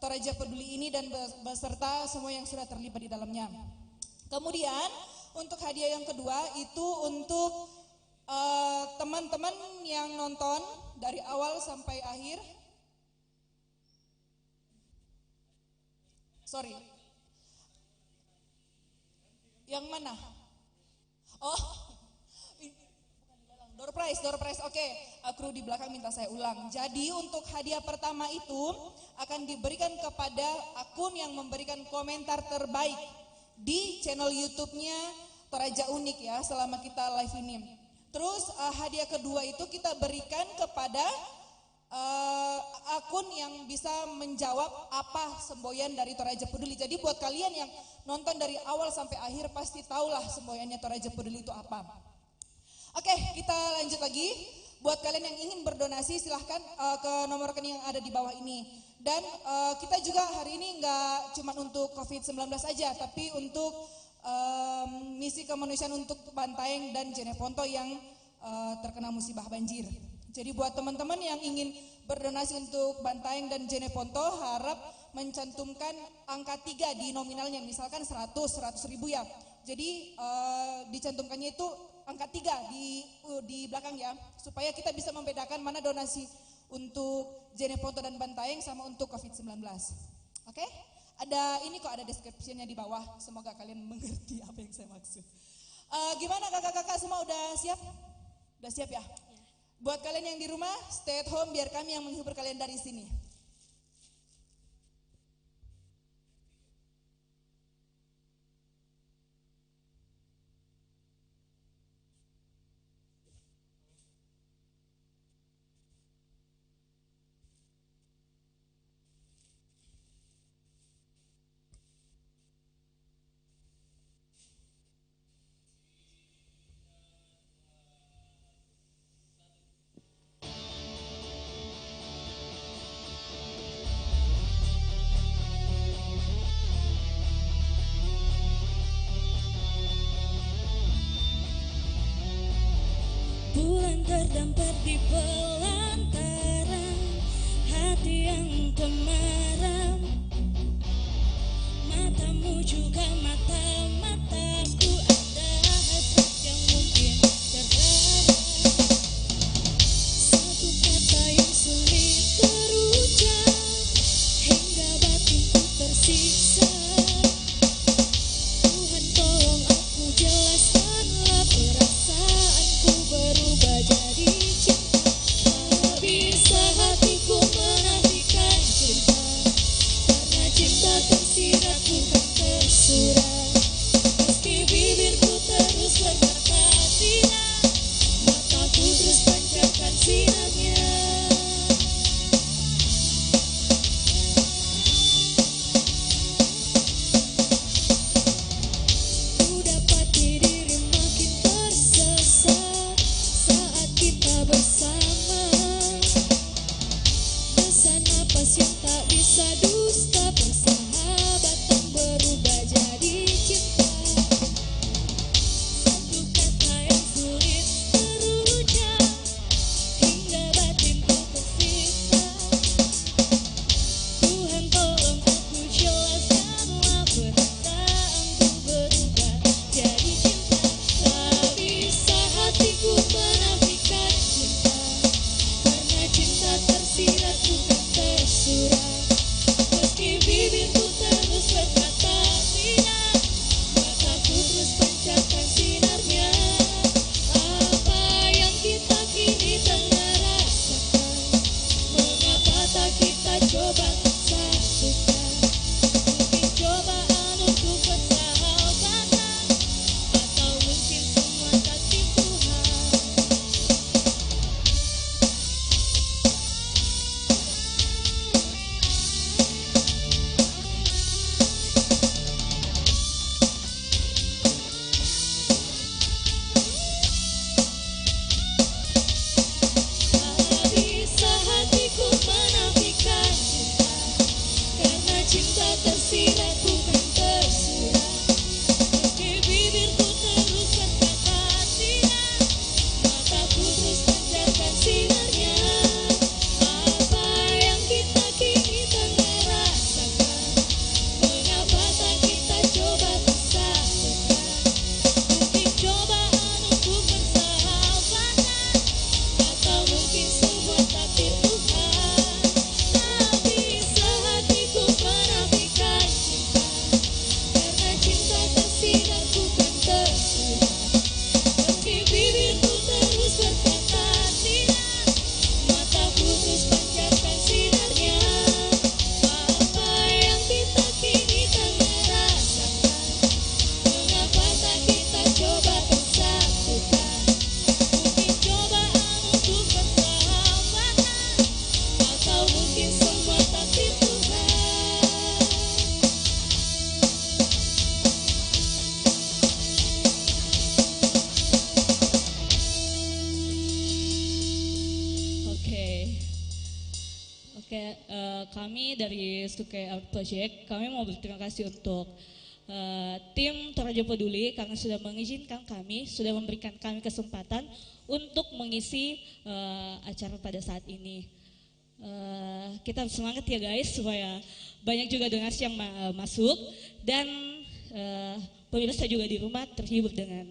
Toraja Peduli ini dan beserta semua yang sudah terlibat di dalamnya. Kemudian untuk hadiah yang kedua itu untuk teman-teman yang nonton dari awal sampai akhir. Sorry. Yang mana? Oh, door prize. Oke, kru di belakang minta saya ulang. Jadi untuk hadiah pertama itu akan diberikan kepada akun yang memberikan komentar terbaik di channel YouTube-nya Toraja Unik ya selama kita live ini. Terus hadiah kedua itu kita berikan kepada akun yang bisa menjawab apa semboyan dari Toraja Peduli. Jadi buat kalian yang nonton dari awal sampai akhir pasti tahulah semboyannya Toraja Peduli itu apa. Oke, kita lanjut lagi. Buat kalian yang ingin berdonasi silahkan ke nomor rekening yang ada di bawah ini. Dan kita juga hari ini nggak cuma untuk COVID-19 aja, tapi untuk misi kemanusiaan untuk Bantaeng dan Jeneponto yang terkena musibah banjir. Jadi buat teman-teman yang ingin berdonasi untuk Bantaeng dan Jeneponto harap mencantumkan angka 3 di nominalnya, misalkan 100 ribu ya. Jadi dicantumkannya itu angka 3 di belakang ya, supaya kita bisa membedakan mana donasi untuk Jeneponto dan Bantaeng sama untuk COVID-19. Oke? Ada ini kok, ada description-nya di bawah, semoga kalian mengerti apa yang saya maksud. Gimana kakak-kakak semua udah siap? Udah siap ya? Buat kalian yang di rumah, stay at home biar kami yang menghibur kalian dari sini. Bulan terdampar di pelantaran hati yang temaram, matamu juga mata-mataku, ada hasrat yang mungkin terharap. Satu kata yang sulit terucap hingga batinku tersiksa. Tuhan tolong aku jelaskanlah perasaanku berubah jadi cinta. Tak bisa hatiku menafikan cinta, karena cinta tersirat bukan tersurat. Meski bibirku terus berkata tidak, mataku terus pancarkan sinarnya. Ku dapati diri makin tersesat saat kita bersama. Desa napas yang tak bisa dusta, persahabatan berubah jadi cinta. Satu kata yang sulit terucap hingga batinku tersiksa. Tuhan tolong aku jelaskanlah perasaanku berubah jadi cinta. Tak bisa hatiku menafikan cinta, karena cinta tersirat bukan tersurat. Meski bibirku terus berkata tidak, mataku terus pancarkan sinarnya. Apa yang kita kini tengah rasakan, mengapa tak kita coba satukan? Mungkin cobaan untuk persahabatan, atau mungkin semua takdir Tuhan. Tak bisa hatiku menafikan cinta, kami dari Stuke Art Project, kami mau berterima kasih untuk tim Toraja Peduli karena sudah mengizinkan kami, sudah memberikan kami kesempatan untuk mengisi acara pada saat ini. Kita semangat ya guys, supaya banyak juga donasi yang masuk dan pemirsa juga di rumah terhibur dengan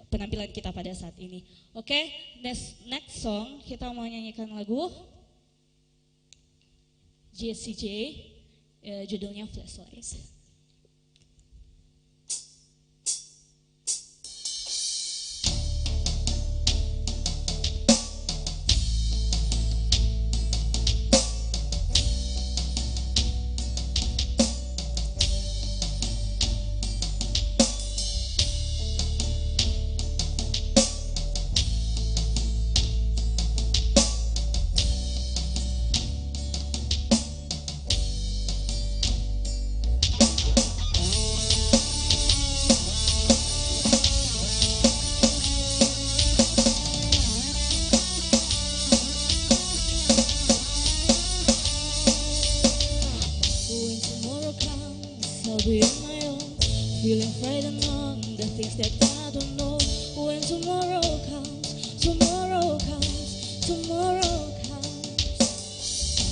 penampilan kita pada saat ini. Oke, next song kita mau nyanyikan lagu JCJ, judulnya Flashlights. Feeling frightened on the things that I don't know. When tomorrow comes, tomorrow comes, tomorrow comes.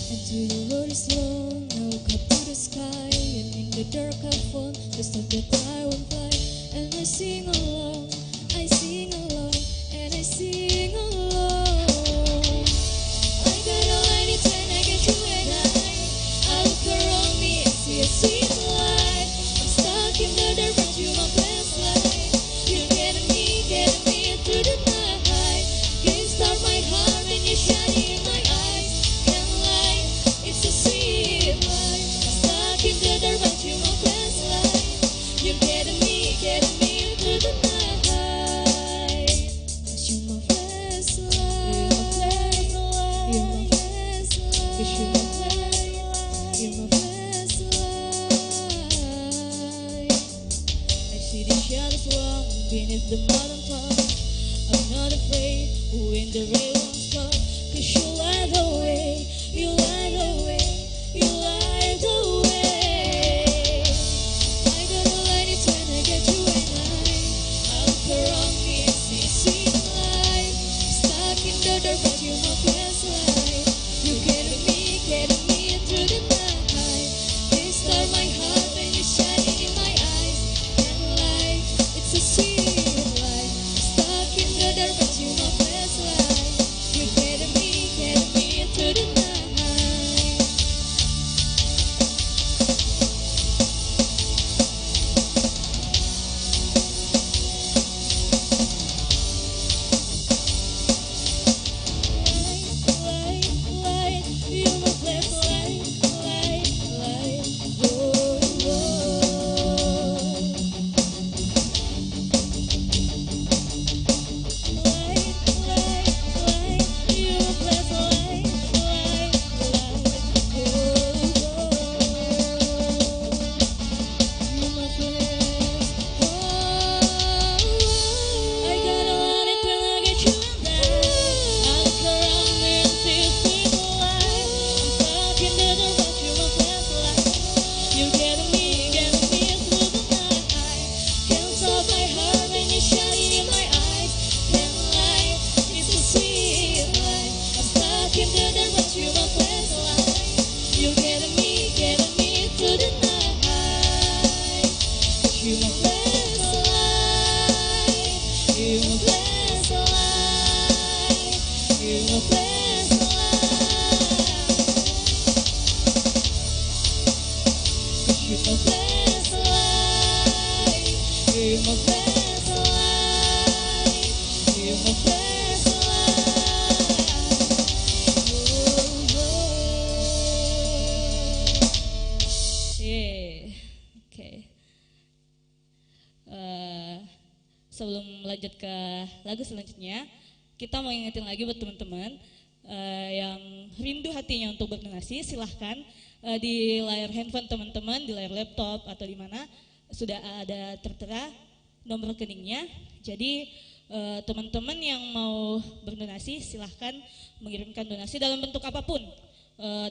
And to the road is long, I look up to the sky. And in the dark I fall, the stuff that I won't fly. And I sing along, I sing along, and I sing along. I got all I need when I get you and I look around me and see a sweet light. In the dark, but you my best light. You're getting me through the night. Can't stop my heart when you're shining in my eyes. Can't lie, it's a sweet light. I'm stuck in the dark, but you my best light. You're getting me through the night. 'Cause you're my best light. You're my best light. 'Cause you're my best light. You're my best light. Shadows long beneath the mountain top. I'm not afraid when the rain won't stop. 'Cause you light the way, you light the way, you light the way. I got all I need when I get you and I look around me and see sweet light. I'm stuck in the dark but you're my best light. You're getting me through the night. Can't start my heart when you're shining in my eyes. It's a sweet light. Stuck in the dark, but you're my best light. You're getting me through the night. Light, you're my best light, light, oh, oh. Sebelum lanjut ke lagu selanjutnya, kita mau ingetin lagi buat teman-teman yang rindu hatinya untuk berdonasi, silahkan di layar handphone teman-teman, di layar laptop atau di mana sudah ada tertera nomor rekeningnya. Jadi teman-teman yang mau berdonasi silahkan mengirimkan donasi dalam bentuk apapun.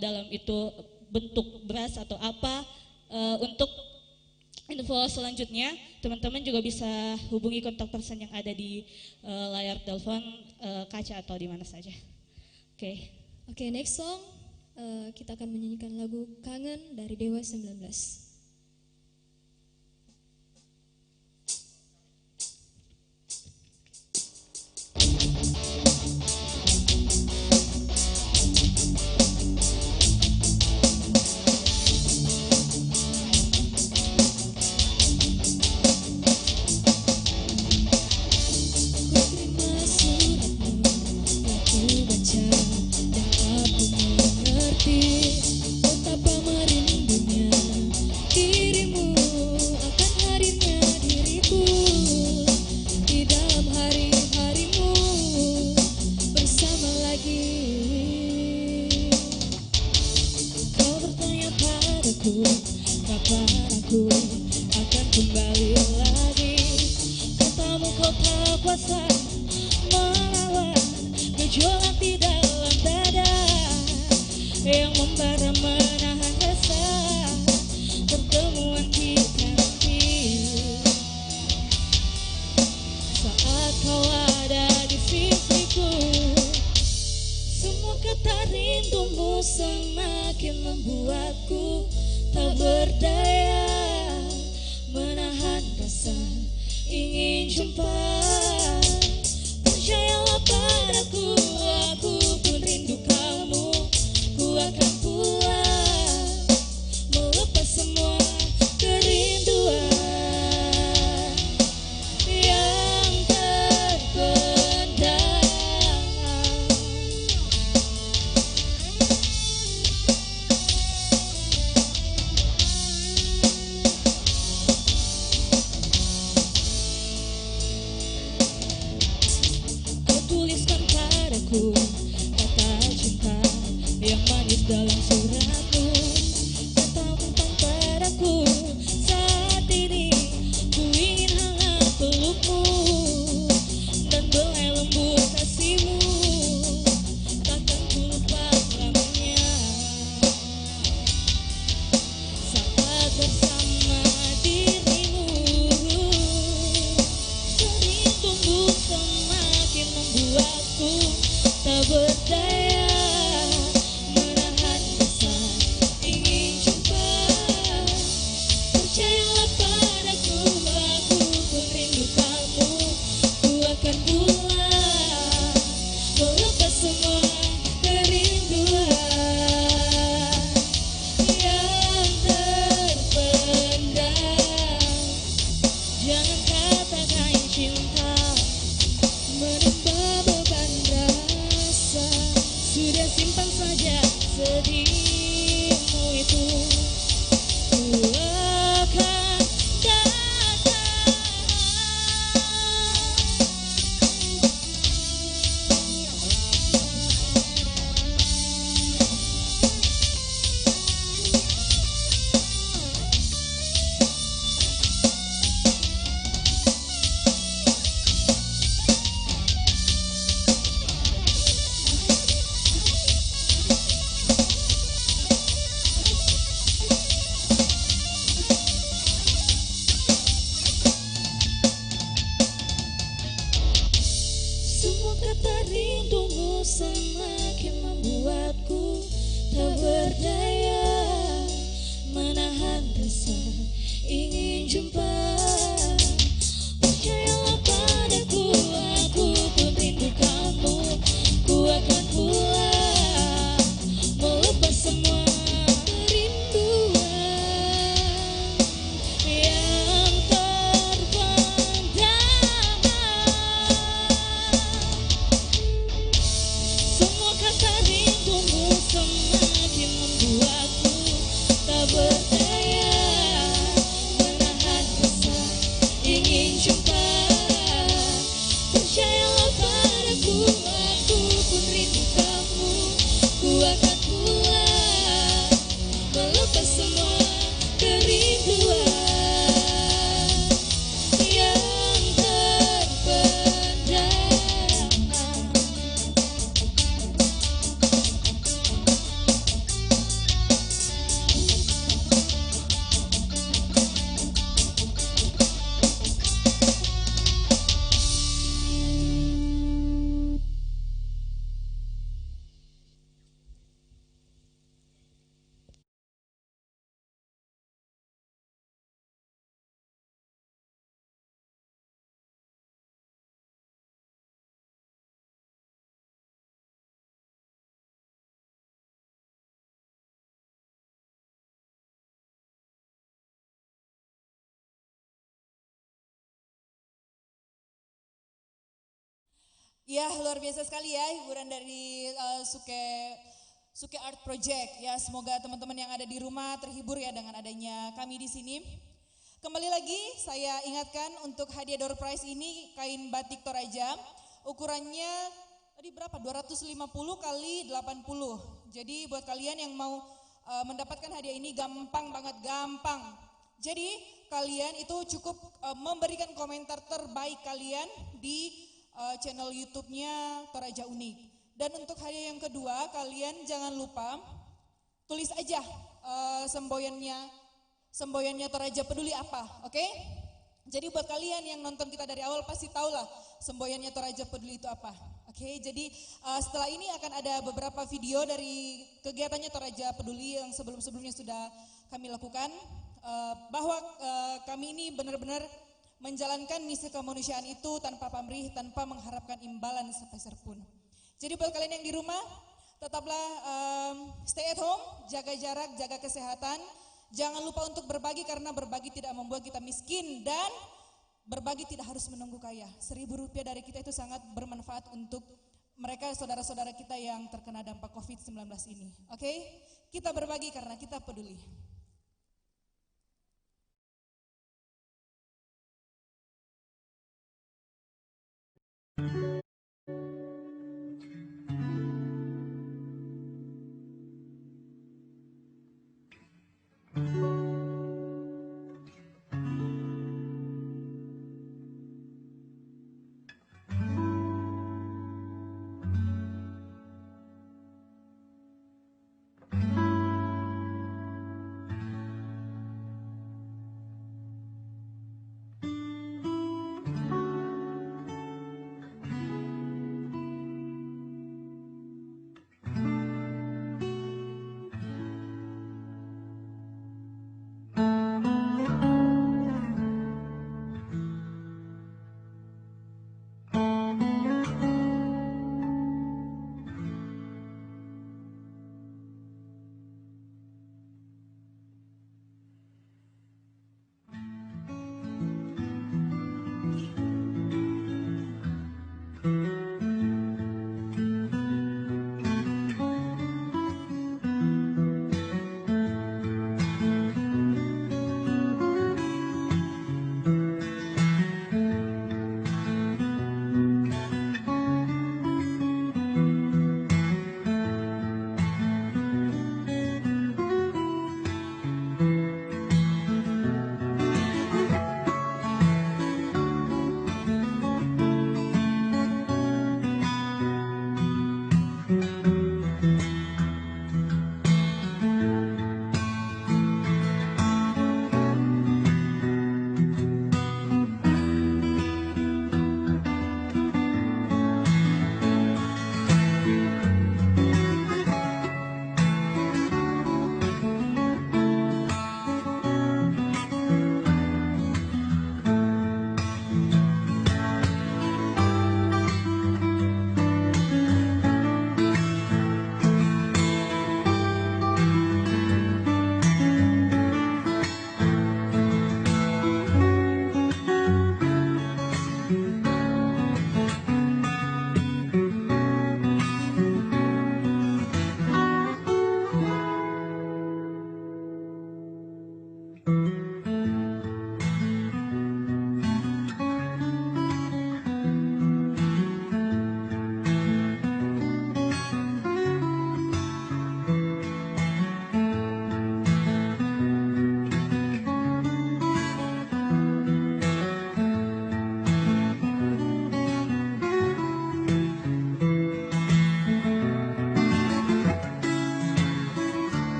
dalam itu bentuk beras atau apa. Untuk info selanjutnya teman-teman juga bisa hubungi kontak person yang ada di layar telepon kaca atau di mana saja. Oke. Oke, next song kita akan menyanyikan lagu Kangen dari Dewa 19. Betapa merindunya dirimu akan hadirnya diriku di dalam hari-harimu bersama lagi. Kau bertanya padaku kapan aku akan kembali lagi. Katamu kau tak kuasa melawan gejolak di dalam dada yang membara menahan rasa pertemuan kita nanti. Saat kau ada di sisiku, semua kata rindumu semakin membuatku tak berdaya menahan rasa ingin jumpa. Percayalah padaku, aku pun rindu kamu. Ku akan pulang melepas semua kerinduan yang terpendam. Kau tuliskan padaku kata cinta yang manis dalam suratku. Katakan padaku saat ini ku ingin hangat pelukmu dan belai lembut kasihmu. Takkan ku lupa selamanya saat bersama dirimu. Rindumu semakin membuatku tak berdaya menahan rasa ingin jumpa. Percayalah padaku, aku pun rindu kamu. Ku akan pulang melepas semua kerinduan yang terpendam. Jangan katakan cinta menambah beban rasa. Sudah simpan saja sedihmu itu. Ku akan datang. Semua kata rindumu semakin membuatku tak berdaya menahan rasa ingin jumpa. Percayalah padaku, aku pun rindu kamu. Ku akan pulang melepas semua kerinduan yang terpendam. Semua kata rindumu semakin membuatku Ya, luar biasa sekali ya hiburan dari Suke Art Project. Ya, semoga teman-teman yang ada di rumah terhibur ya dengan adanya kami di sini. Kembali lagi saya ingatkan untuk hadiah door prize ini kain batik Toraja. Ukurannya tadi berapa? 250 kali 80. Jadi buat kalian yang mau mendapatkan hadiah ini gampang banget, gampang. Jadi kalian itu cukup memberikan komentar terbaik kalian di channel YouTube-nya Toraja Unik. Dan untuk hadiah yang kedua, kalian jangan lupa tulis aja semboyannya Toraja Peduli apa, oke? Jadi buat kalian yang nonton kita dari awal pasti tahulah semboyannya Toraja Peduli itu apa. Oke, jadi setelah ini akan ada beberapa video dari kegiatannya Toraja Peduli yang sebelum-sebelumnya sudah kami lakukan, bahwa kami ini benar-benar menjalankan misi kemanusiaan itu tanpa pamrih, tanpa mengharapkan imbalan sepeser pun. Jadi buat kalian yang di rumah, tetaplah stay at home, jaga jarak, jaga kesehatan. Jangan lupa untuk berbagi karena berbagi tidak membuat kita miskin dan berbagi tidak harus menunggu kaya. Rp1.000 dari kita itu sangat bermanfaat untuk mereka saudara-saudara kita yang terkena dampak COVID-19 ini. Oke? Kita berbagi karena kita peduli.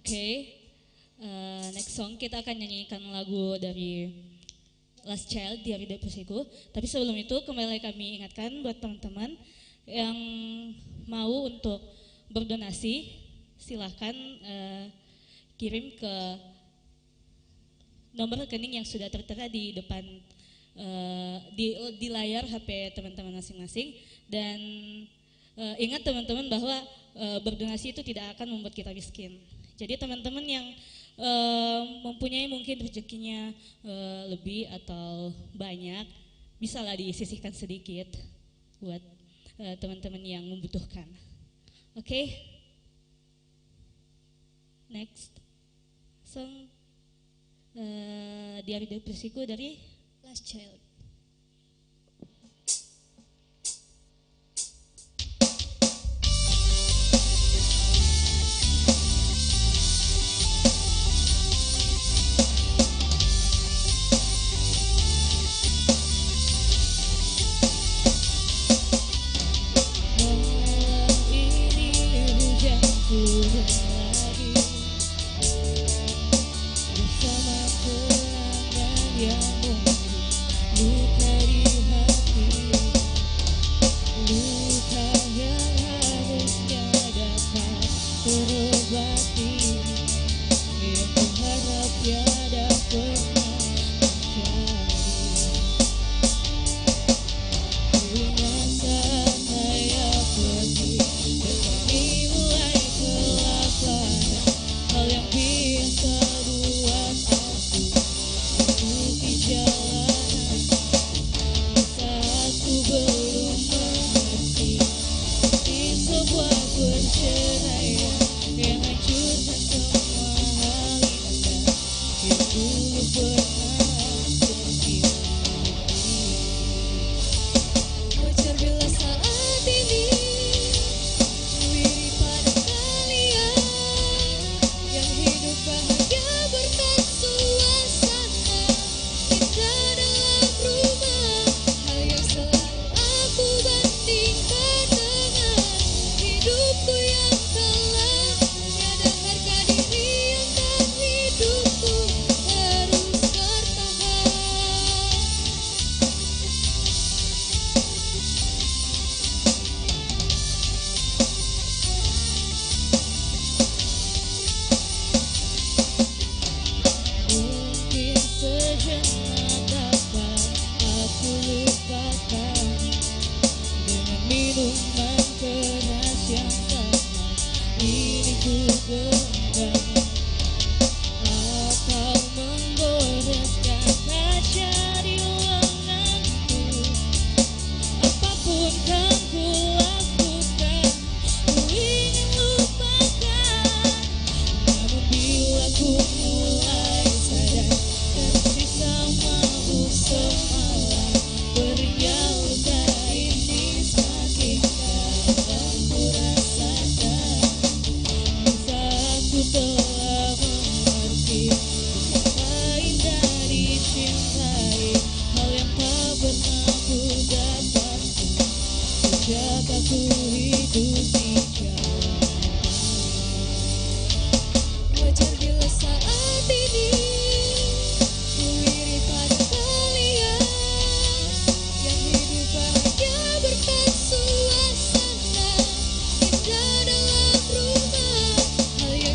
Oke, next song kita akan nyanyikan lagu dari Last Child di Arida Persiku. Tapi sebelum itu kembali kami ingatkan buat teman-teman yang mau untuk berdonasi, silahkan kirim ke nomor rekening yang sudah tertera di depan di layar HP teman-teman masing-masing. Dan ingat teman-teman bahwa berdonasi itu tidak akan membuat kita miskin. Jadi teman-teman yang mempunyai mungkin rezekinya lebih atau banyak, bisalah disisihkan sedikit buat teman-teman yang membutuhkan. Oke. Next song di Arida Persiku dari Last Child.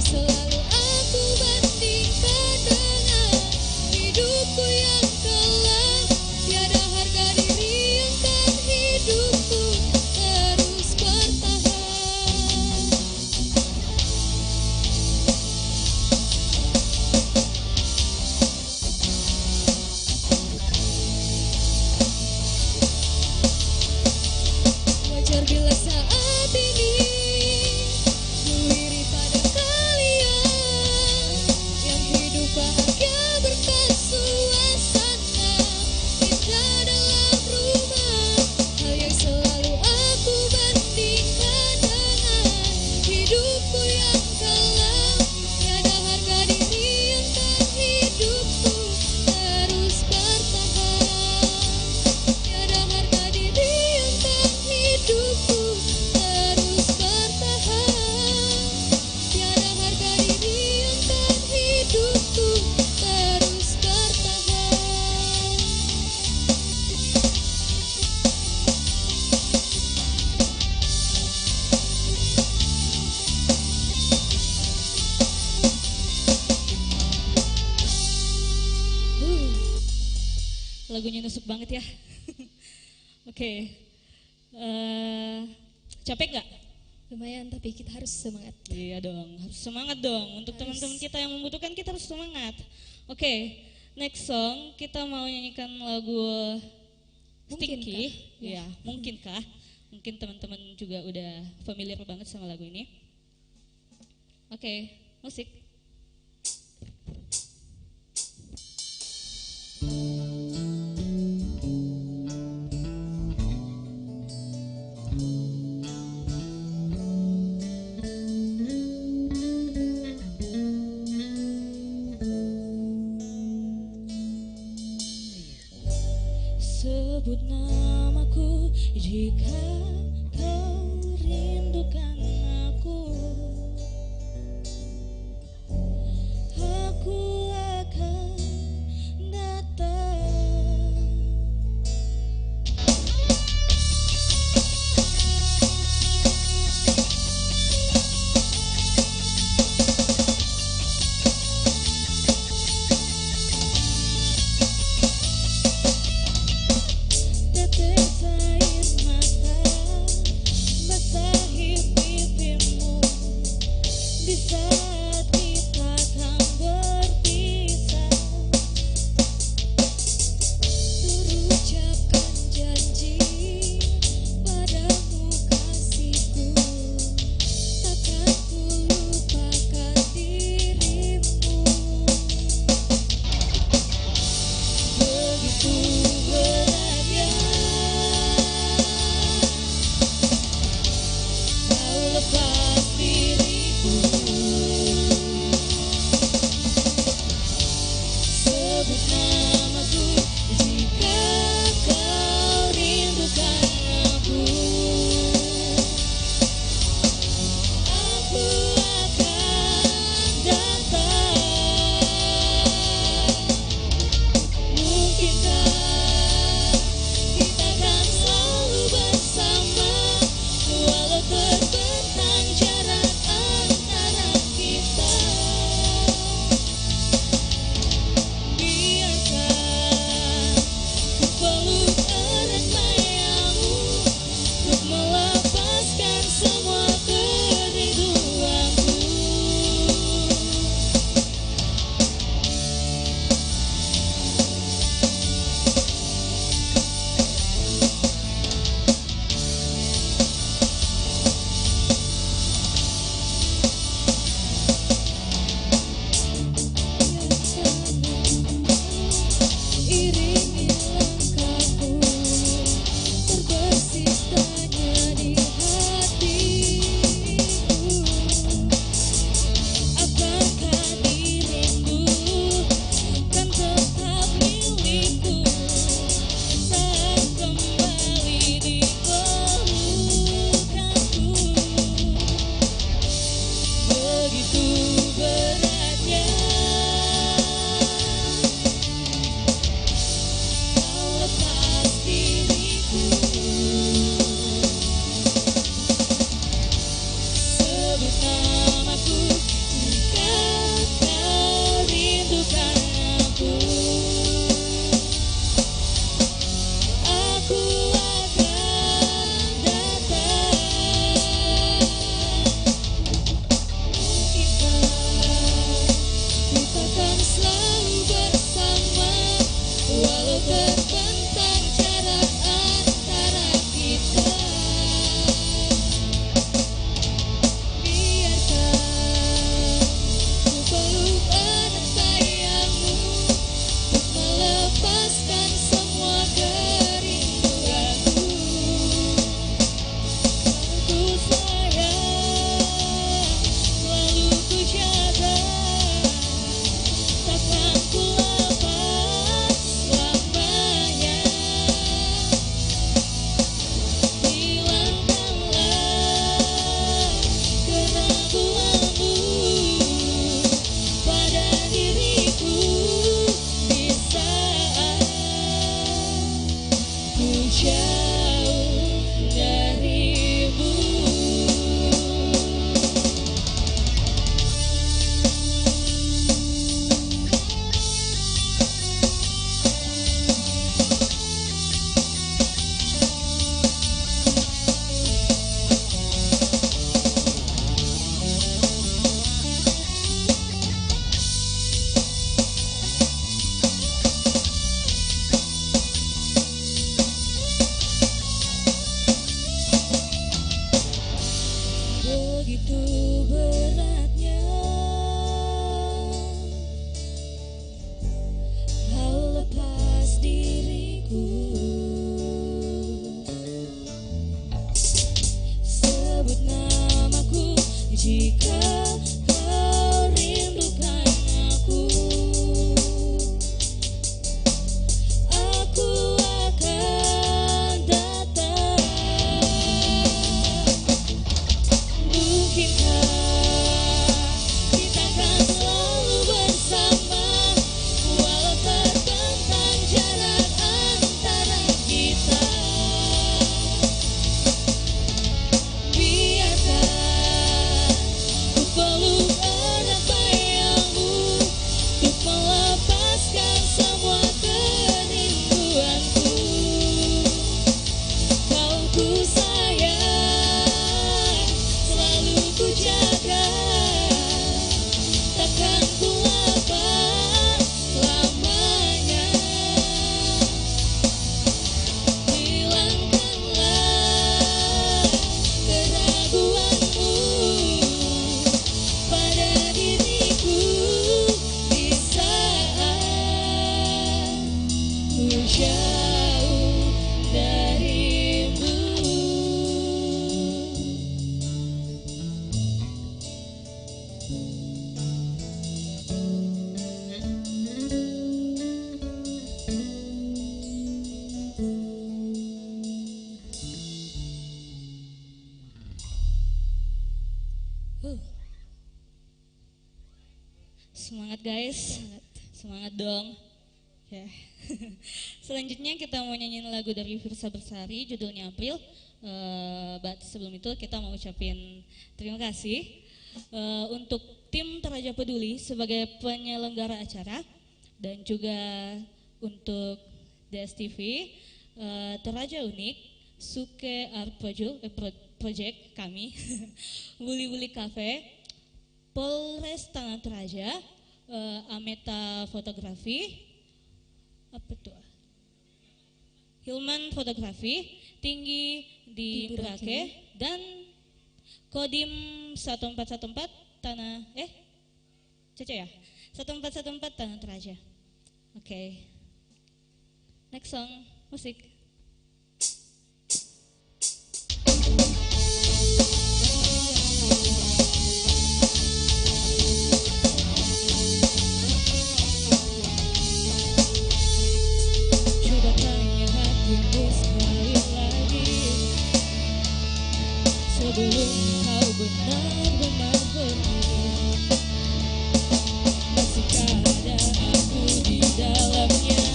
selalu lagunya nusuk banget ya. Oke. Capek gak? Lumayan, tapi kita harus semangat. Iya dong, harus semangat dong. Untuk teman-teman kita yang membutuhkan, kita harus semangat. Oke, next song kita mau nyanyikan lagu Stinky. Ya, mungkinkah? Mungkin teman-teman juga udah familiar banget sama lagu ini. Oke, musik. Sebut namaku jika kau rindukan aku. Aku akan datang. Tetes air mata basahi pipimu di saat kita akan berpisah. Terucapkan janji padamu kasihku, takkan ku lupakan dirimu. Begitu beratnya kau lepas diriku. Sebut namaku jika kau rindukan aku. Aku akan datang. Mungkinkah kita kan selalu bersama, walau terbentang jarak antara kita. Biarkan ku peluk erat bayamu untuk melepaskan semua kerinduanku. Iringi langkahku, terbesit tanya di hatiku. Apakah dirimu kan tetap milikku saat kembali di pelukanku? Begitu beratnya kau lepas diriku. Sebut namaku jika kau rindukan aku. Aku akan datang. Mungkinkah Semangat guys, semangat dong. Ya. Selanjutnya kita mau nyanyiin lagu dari Firsa Bersari, judulnya April. But sebelum itu kita mau ucapin terima kasih untuk tim Toraja Peduli sebagai penyelenggara acara, dan juga untuk DSTV, Toraja Unik, Suke Art Project kami, Wuli Wuli Cafe, Polres Tanah Toraja, Ameta Fotografi, apa tuh? Hilman Fotografi, Tinggi di Burake, dan Kodim 1414 Tanah Cece ya? 1414 Tanah Toraja. Oke. Next song, musik. Coba tanya hatimu sekali lagi, sebelum kau benar-benar pergi. Masihkah ada aku di dalamnya?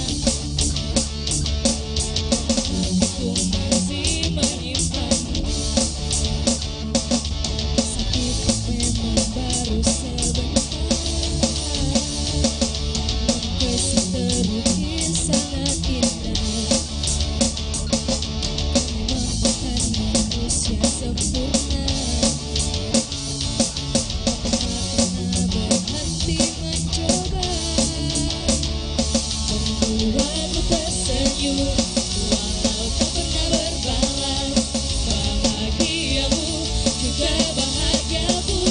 Aku masih menyimpanmu. Sakit memang baru sebentar, membesit terukir sangat indah. Memang bukan manusia sempurna, tak pernah berhenti mencoba membuatmu tersenyum, walau tak pernah berbalas. Bahagiamu juga bahagiaku.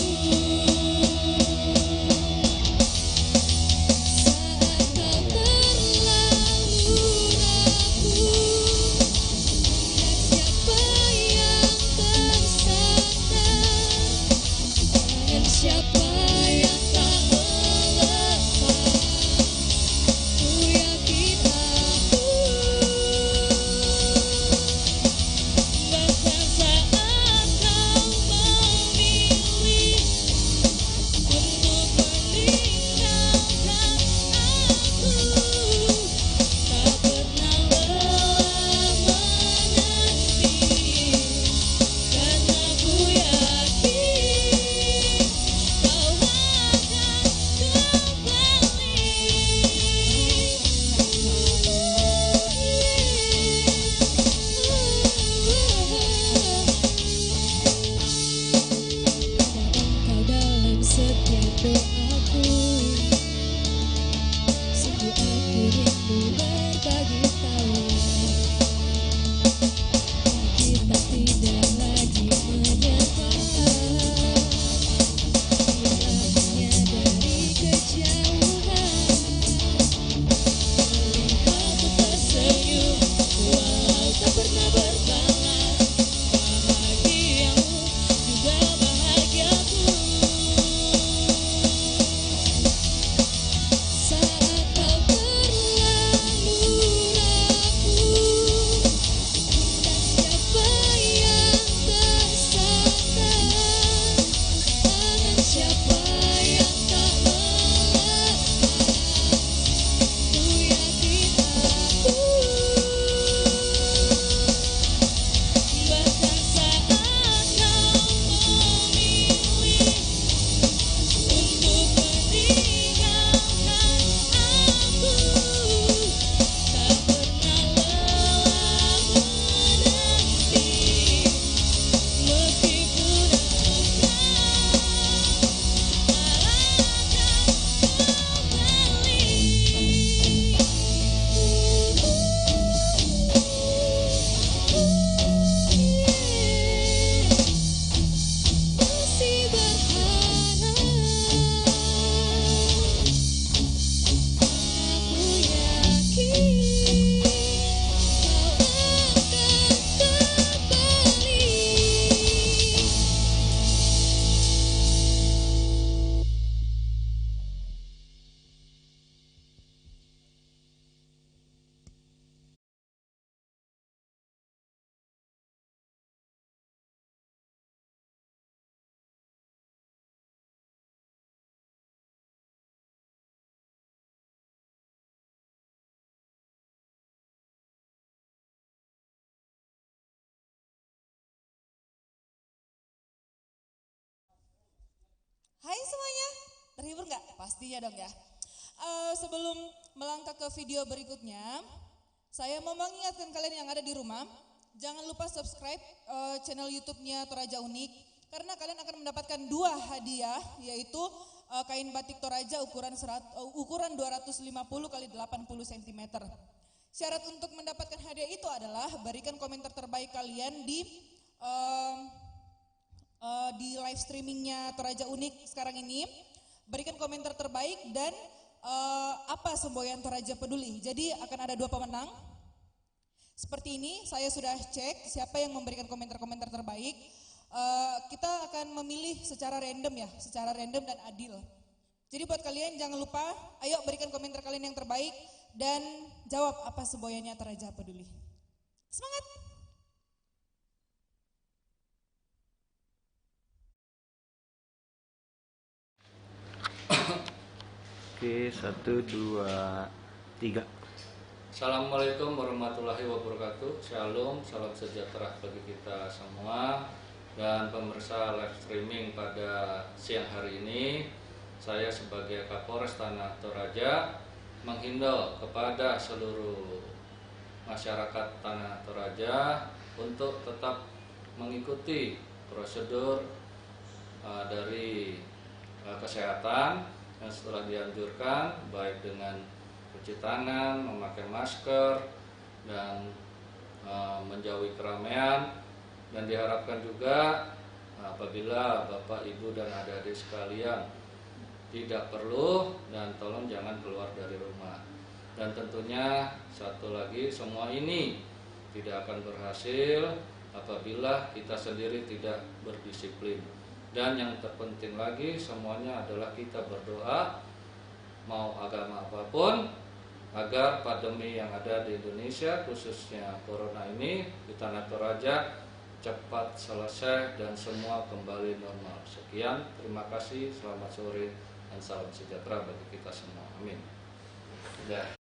Saat kau terlalu rapuh, siapa yang tersandar, dan siapa yang tak melepas. Ku yakin aku, bahkan saat kau memilih untuk meninggalkan aku, tak pernah lelah menanti, karena ku yakin kau akan Engkau dalam setiap doaku, sungguh aku rindu berbagi tahu. Kita tidak lagi menyapa, hanya dari kejauhan. Melihatmu tersenyum, walau tak pernah berbalas. Bahagiamu juga bahagiaku. Saat kau terlalu rapuh, dan siapa yang tersandar, tangan siapa yang tak melepas. Ku yakin aku, bahkan saat kau memilih untuk meninggalkan aku, tak pernah lelah menanti, meskipun engkau Terhibur nggak? Pastinya dong ya. Sebelum melangkah ke video berikutnya, saya mau mengingatkan kalian yang ada di rumah, jangan lupa subscribe channel YouTube-nya Toraja Unik, karena kalian akan mendapatkan 2 hadiah, yaitu kain batik Toraja ukuran 250 kali 80 cm. Syarat untuk mendapatkan hadiah itu adalah berikan komentar terbaik kalian di live streamingnya Toraja Unik sekarang ini. Berikan komentar terbaik dan apa semboyan Toraja Peduli. Jadi akan ada 2 pemenang. Seperti ini, saya sudah cek siapa yang memberikan komentar-komentar terbaik. Kita akan memilih secara random ya, secara random dan adil. Jadi buat kalian jangan lupa, ayo berikan komentar kalian yang terbaik dan jawab apa semboyannya Toraja Peduli. Semangat! Oke, 1, 2, 3. Assalamualaikum warahmatullahi wabarakatuh. Shalom, salam sejahtera bagi kita semua. Dan pemirsa live streaming pada siang hari ini, saya sebagai Kapolres Tanah Toraja menghimbau kepada seluruh masyarakat Tanah Toraja untuk tetap mengikuti prosedur dari kesehatan yang setelah dianjurkan, baik dengan cuci tangan, memakai masker, dan menjauhi keramaian. Dan diharapkan juga apabila Bapak, Ibu, dan adik-adik sekalian tidak perlu, dan tolong jangan keluar dari rumah. Dan tentunya satu lagi, semua ini tidak akan berhasil apabila kita sendiri tidak berdisiplin. Dan yang terpenting lagi, semuanya adalah kita berdoa, mau agama apapun, agar pandemi yang ada di Indonesia, khususnya corona ini, di Tanah Toraja cepat selesai dan semua kembali normal. Sekian, terima kasih, selamat sore, dan salam sejahtera bagi kita semua. Amin. Sudah.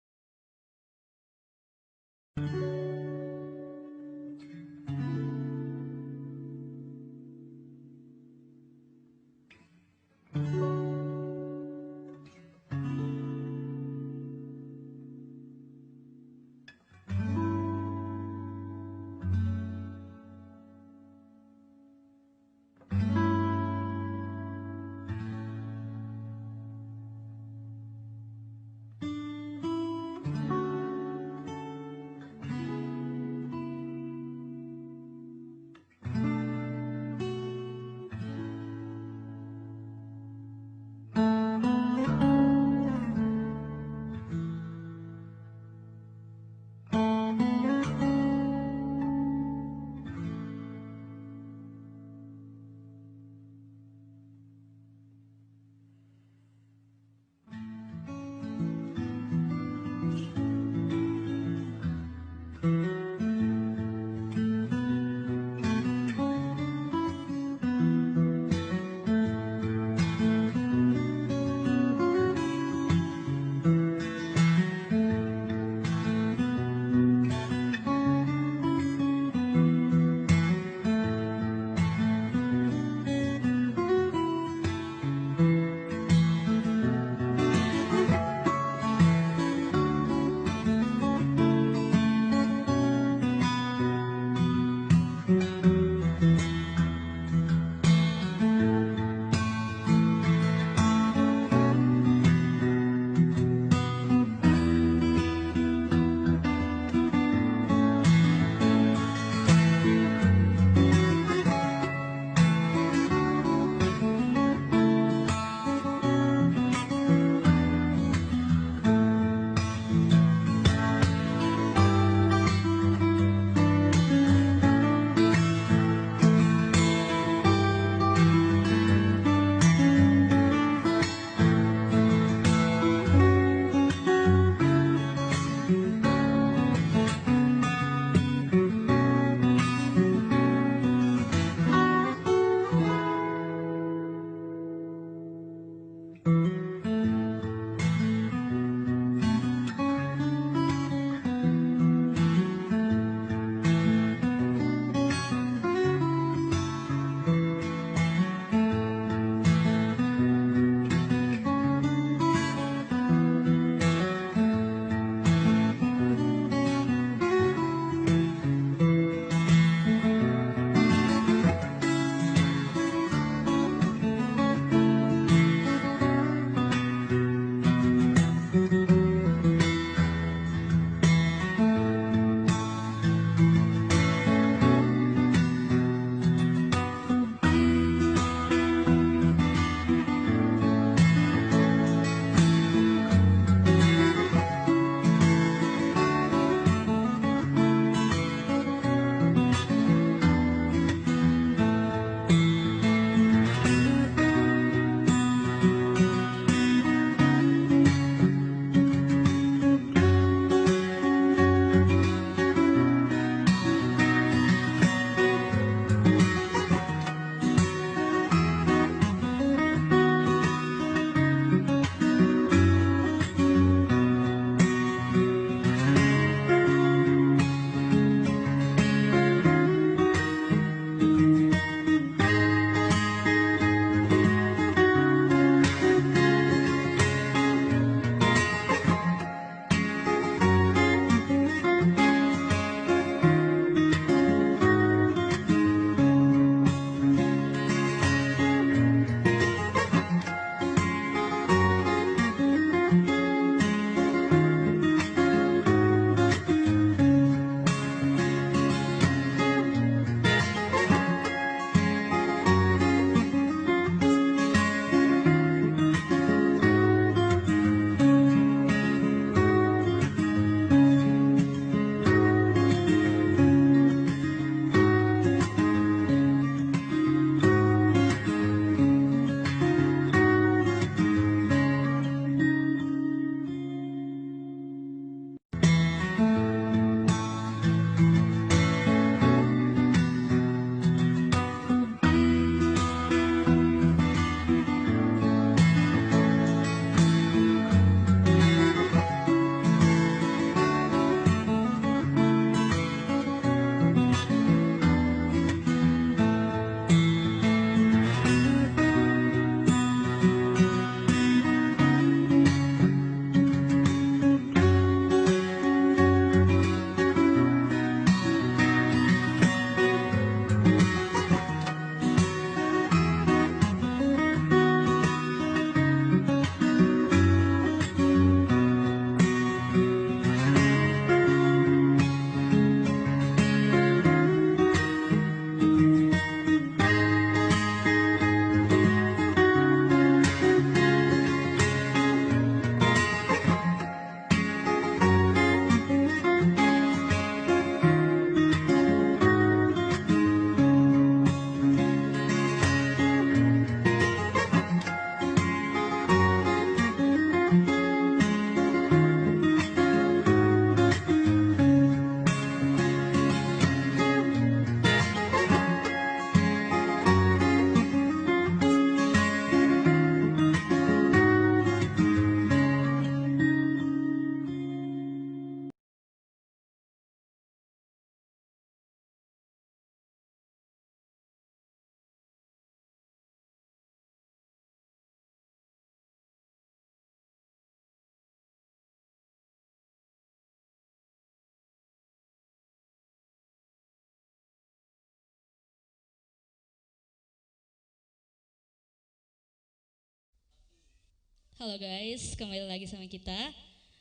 Halo guys, kembali lagi sama kita.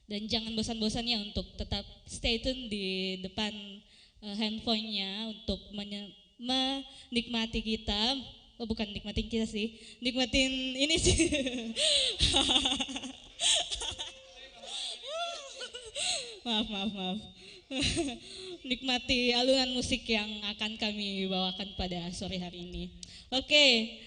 Dan jangan bosan-bosannya untuk tetap stay tune di depan handphonenya untuk menikmati kita. Oh bukan nikmatin kita sih, nikmatin ini sih. Maaf. Nikmati alunan musik yang akan kami bawakan pada sore hari ini. Oke,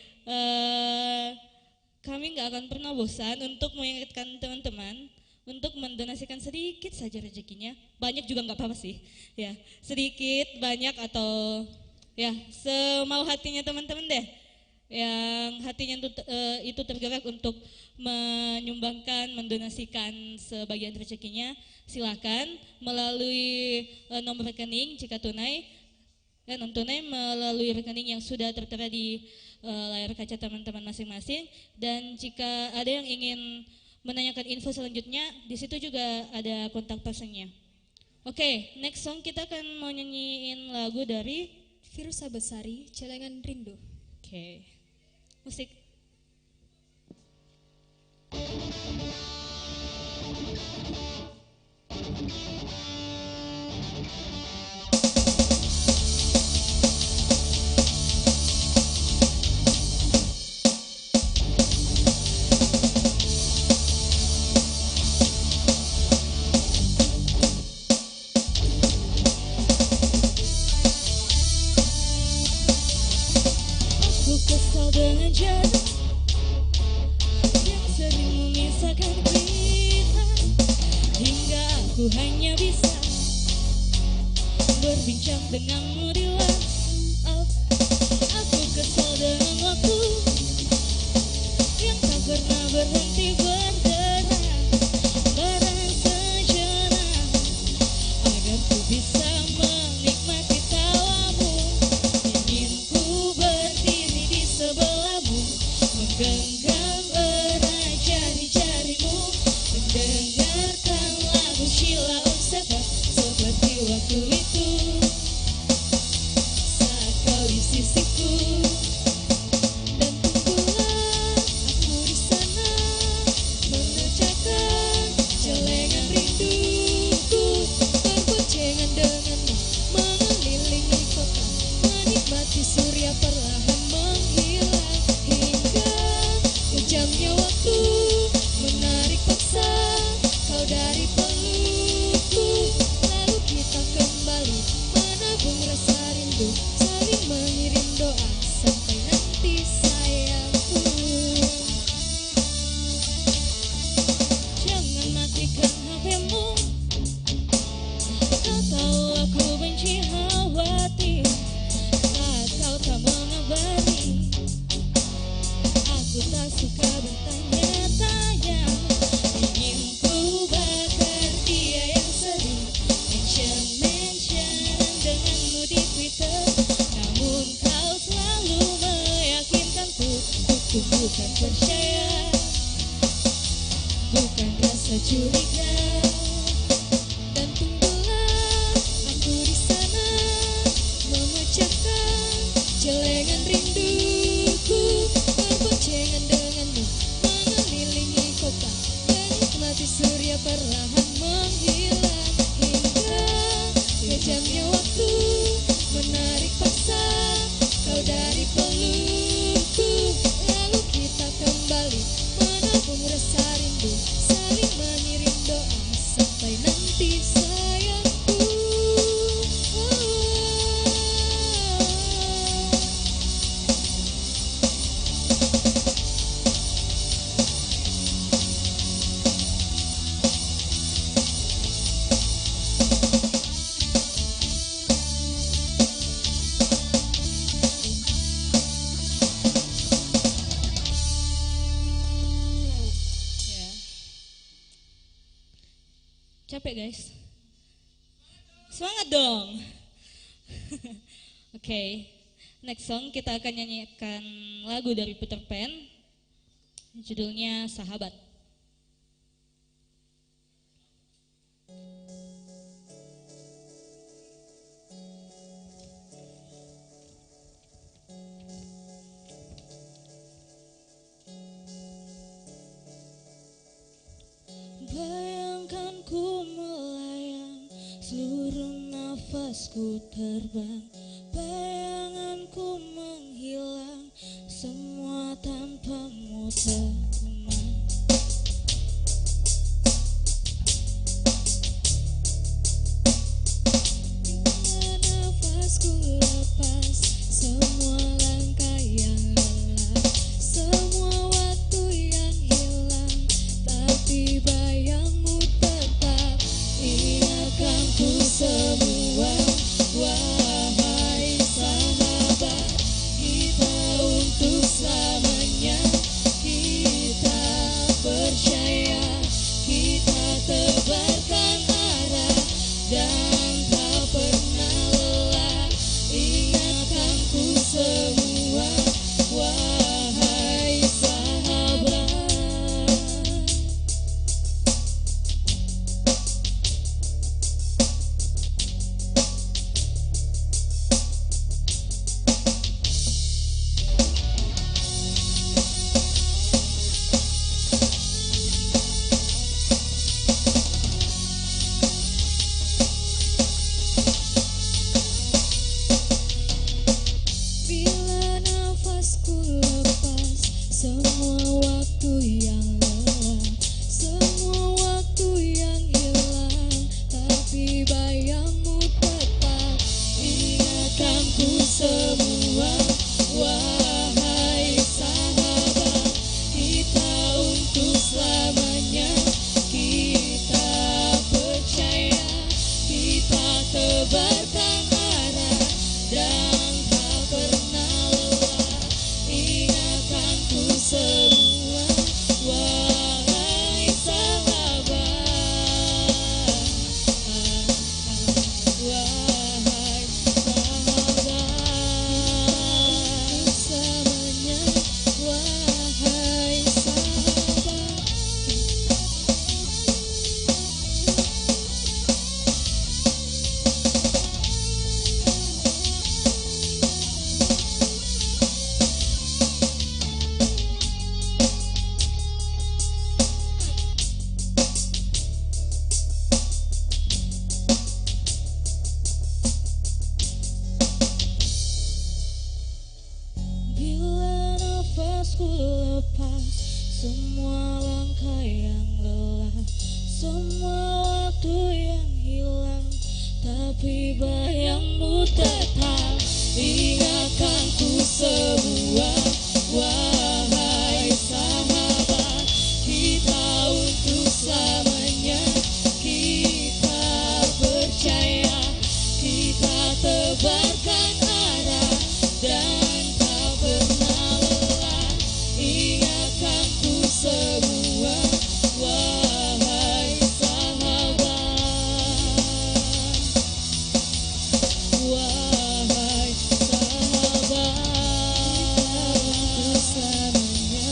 kami nggak akan pernah bosan untuk mengingatkan teman-teman untuk mendonasikan sedikit saja rezekinya. Banyak juga nggak apa-apa sih, ya sedikit, banyak atau ya semau hatinya teman-teman deh. Yang hatinya itu tergerak untuk menyumbangkan, mendonasikan sebagian rezekinya, silakan melalui nomor rekening jika tunai, non tunai melalui rekening yang sudah tertera di layar kaca teman-teman masing-masing. Dan jika ada yang ingin menanyakan info selanjutnya, di situ juga ada kontak personnya. Oke, next song kita akan mau nyanyiin lagu dari Firsa Besari, Celengan Rindu. Oke, musik. Aku kesal dengan jarak yang sering memisahkan kita, hingga aku hanya bisa berbincang denganmu di WhatsApp. Aku kesal dengan waktu yang tak pernah berhenti bergerak, barang sejenak agar ku bisa menikmati tawamu. Ingin ku berdiri di sebelahmu, menggenggam erat jari-jarimu, mendengarkan lagu Sheila on 7 seperti waktu itu saat kau di sisiku. Dan tunggulah aku di sana, mengerjakan celengan rinduku, berboncengan denganmu, mengelilingi kota, menikmati surya perlahan menghilang, hingga kejamnya waktu menarik paksa kau dari pelukku. Lalu kita kembali menabung rasa rindu, saling mengirim doa sampai nanti sayangku. Jangan matikan HP-mu, kau tahu aku benci khawatir saat kau tak mengabari. Aku tak suka bertanya-tanya, ingin ku bakar dia yang sering mention-mentionan denganmu di Twitter. Namun kau selalu meyakinkanku, bukan percaya, bukan rasa curiga. Dan tunggulah aku di sana, memecahkan celengan rinduku, berboncengan denganmu, mengelilingi kota, menikmati surya perlahan menghilang, hingga kejamnya waktu menarik paksa kau dari pelukku. Lalu kita kembali menabung rasa rindu, saling mengirim doa sampai nanti sayangku. Ya. Capek guys. Semangat dong. Oke, next song kita akan nyanyikan lagu dari Peter Pan, judulnya Sahabat. nafasku terbang, bayanganku menghilang, semua tanpamu teman. Bila nafasku lepas, semua langkah yang lelah, semua waktu yang hilang, tapi bayangmu tetap ingatkan ku semua. Wahai sahabat, kita untuk selamanya, kita percaya, kita tebarkan arah dan tak pernah lelah. Ingatkan ku semua, wahai sahabat. Bila nafasku lepas, semua waktu yang lelah, semua waktu yang hilang, tapi bayangmu tetap ingatkan ku semua. Wahai sahabat, kita untuk selamanya, kita percaya, kita tebarkan arah dan tak pernah lelah. Ingatkan ku semua, wahai sahabat. Wahai sahabat, selamanya, wahai sahabat. Bila nafasku lepas, semua langkah yang lelah, semua waktu yang hilang, tapi bayangmu tetap ingatkan ku semua. Wahai sahabat, kita untuk selamanya, kita percaya, kita tebarkan arah dan tak pernah lelah. Ingatkan ku semua, wahai sahabat. Wahai sahabat, untuk selamanya,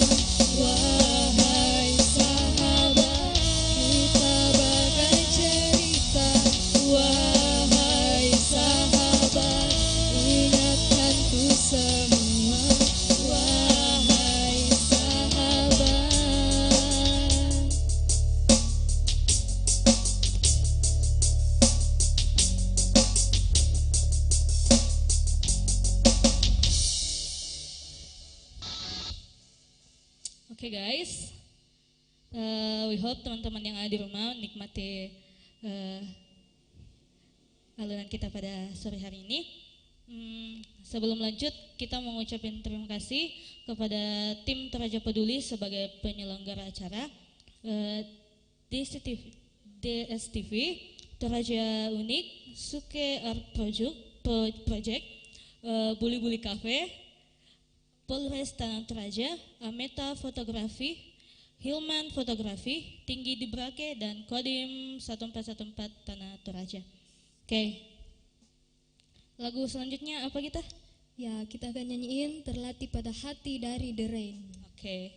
wahai sahabat, kita bagai cerita. Wahai sahabat, ingatkan ku semua, wahai sahabat. Oke guys, we hope teman-teman yang ada di rumah menikmati alunan kita pada sore hari ini. Sebelum lanjut, kita mau ngucapin terima kasih kepada tim Toraja Peduli sebagai penyelenggara acara, DSTV, Toraja Unik, Suke Art Project, Buli Buli Cafe, Polres Tanah Toraja, Ameta Fotografi, Hilman Fotografi, Tinggi di Brake, dan Kodim 1414 Tanah Toraja. Oke, lagu selanjutnya apa kita? Ya, kita akan nyanyiin Terlatih Pada Hati dari The Rain. Oke.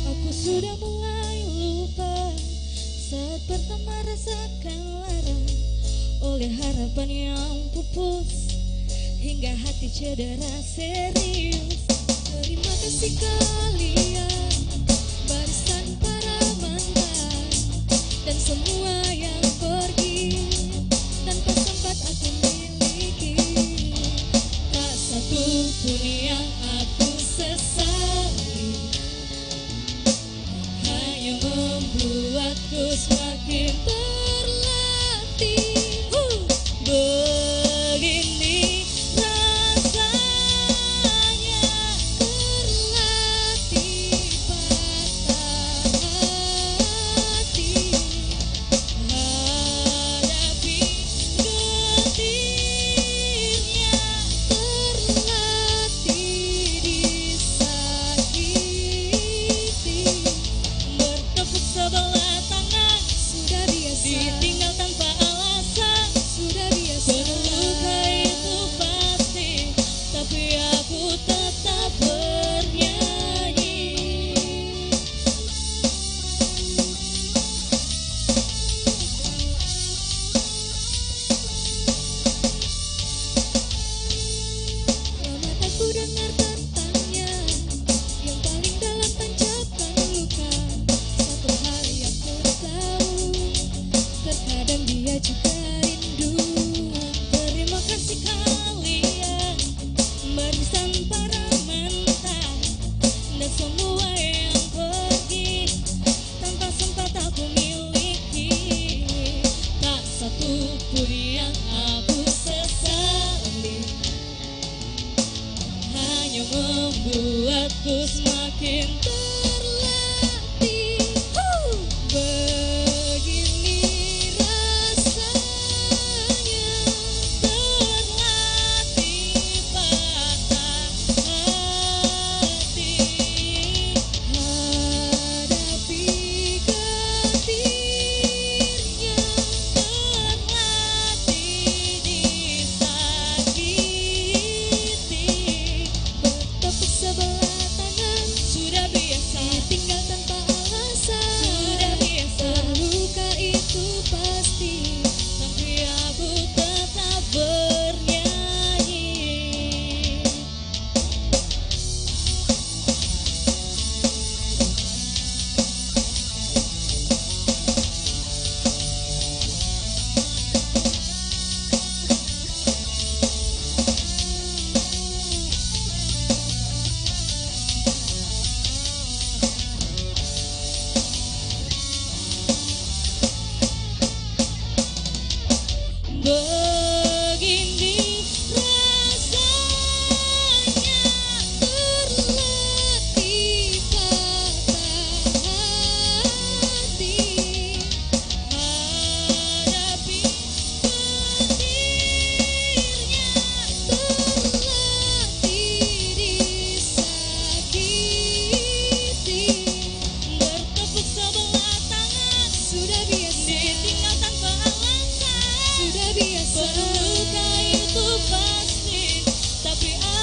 Aku sudah mulai lupa pertama rasakan lara oleh harapan yang pupus, hingga hati cedera serius. Terima kasih kalian, barisan para mantan, dan semua yang pergi tanpa sempat aku miliki. Tak satu pun yang aku sesali, hanya membuatku semakin terlatih. Begini rasanya terlatih patah hati, hadapi getirnya terlatih disakiti. Bertepuk sebelah tangan sudah biasa, ditinggal tanpa alasan sudah biasa. Terluka itu pasti, tapi aku tetap bernyanyi. Lama tak ku dengar tentangnya, yang paling dalam tancapkan luka. Satu hal yang ku tahu, terkadang dia juga rindu. Terima kasih kalian, barisan para mantan, dan semua yang pergi tanpa sempat aku miliki. Tak satu pun yang aku sesali, hanya membuatku semakin terlatih. Begini rasanya terlatih patah hati, hadapi getirnya terlatih disakiti. Bertepuk sebelah tangan sudah biasa, ditinggal tanpa alasan sudah biasa. Terluka itu pasti, tapi aku tetap bernyanyi. Begini rasanya terlatih patah hati, hadapi getirnya terlatih disakiti. Bertepuk sebelah tangan sudah biasa, ditinggal tanpa alasan sudah biasa. Terluka itu pasti, tapi aku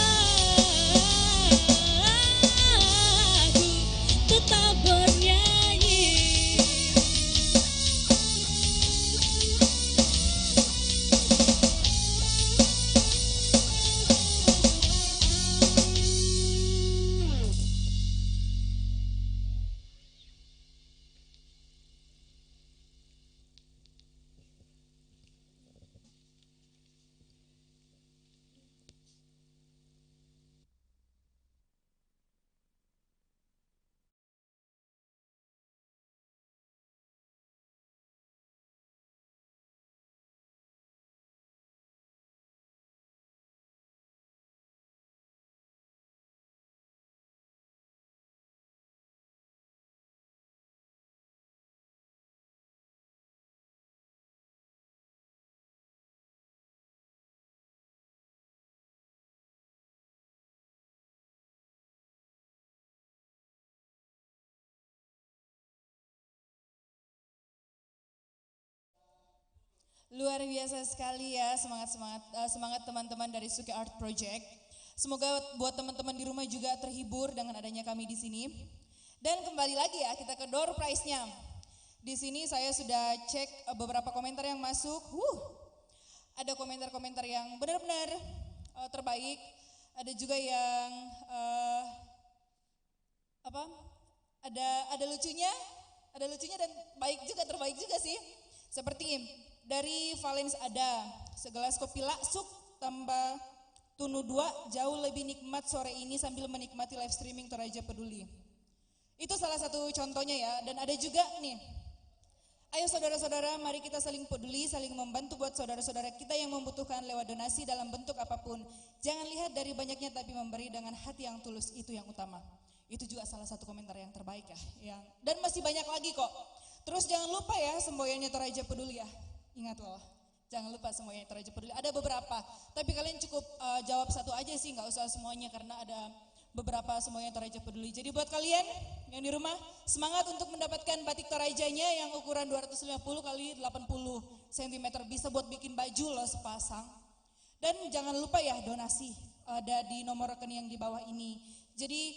tetap bernyanyi. Luar biasa sekali ya, semangat teman-teman dari Suki Art Project. Semoga buat teman-teman di rumah juga terhibur dengan adanya kami di sini. Dan kembali lagi ya, kita ke door prize-nya. Di sini saya sudah cek beberapa komentar yang masuk. Ada komentar-komentar yang benar-benar terbaik. Ada juga yang ada lucunya dan baik juga, terbaik juga sih. Seperti dari Valens ada segelas kopi laksuk tambah tunu 2 jauh lebih nikmat sore ini sambil menikmati live streaming Toraja Peduli. Itu salah satu contohnya ya. Dan ada juga nih, ayo saudara-saudara, mari kita saling peduli, saling membantu buat saudara-saudara kita yang membutuhkan lewat donasi dalam bentuk apapun. Jangan lihat dari banyaknya tapi memberi dengan hati yang tulus, itu yang utama. Itu juga salah satu komentar yang terbaik ya. Dan masih banyak lagi kok. Terus jangan lupa ya semboyannya Toraja Peduli ya. Ingat loh, jangan lupa semboyannya Toraja Peduli. Ada beberapa, tapi kalian cukup jawab satu aja sih, nggak usah semuanya karena ada beberapa semboyan Toraja Peduli. Jadi buat kalian yang di rumah, semangat untuk mendapatkan batik Torajanya yang ukuran 250 kali 80 cm, bisa buat bikin baju loh sepasang. Dan jangan lupa ya donasi, ada di nomor rekening yang di bawah ini. Jadi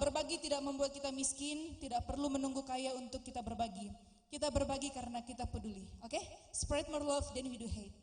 berbagi tidak membuat kita miskin, tidak perlu menunggu kaya untuk kita berbagi. Kita berbagi karena kita peduli, oke? Spread more love than we do hate.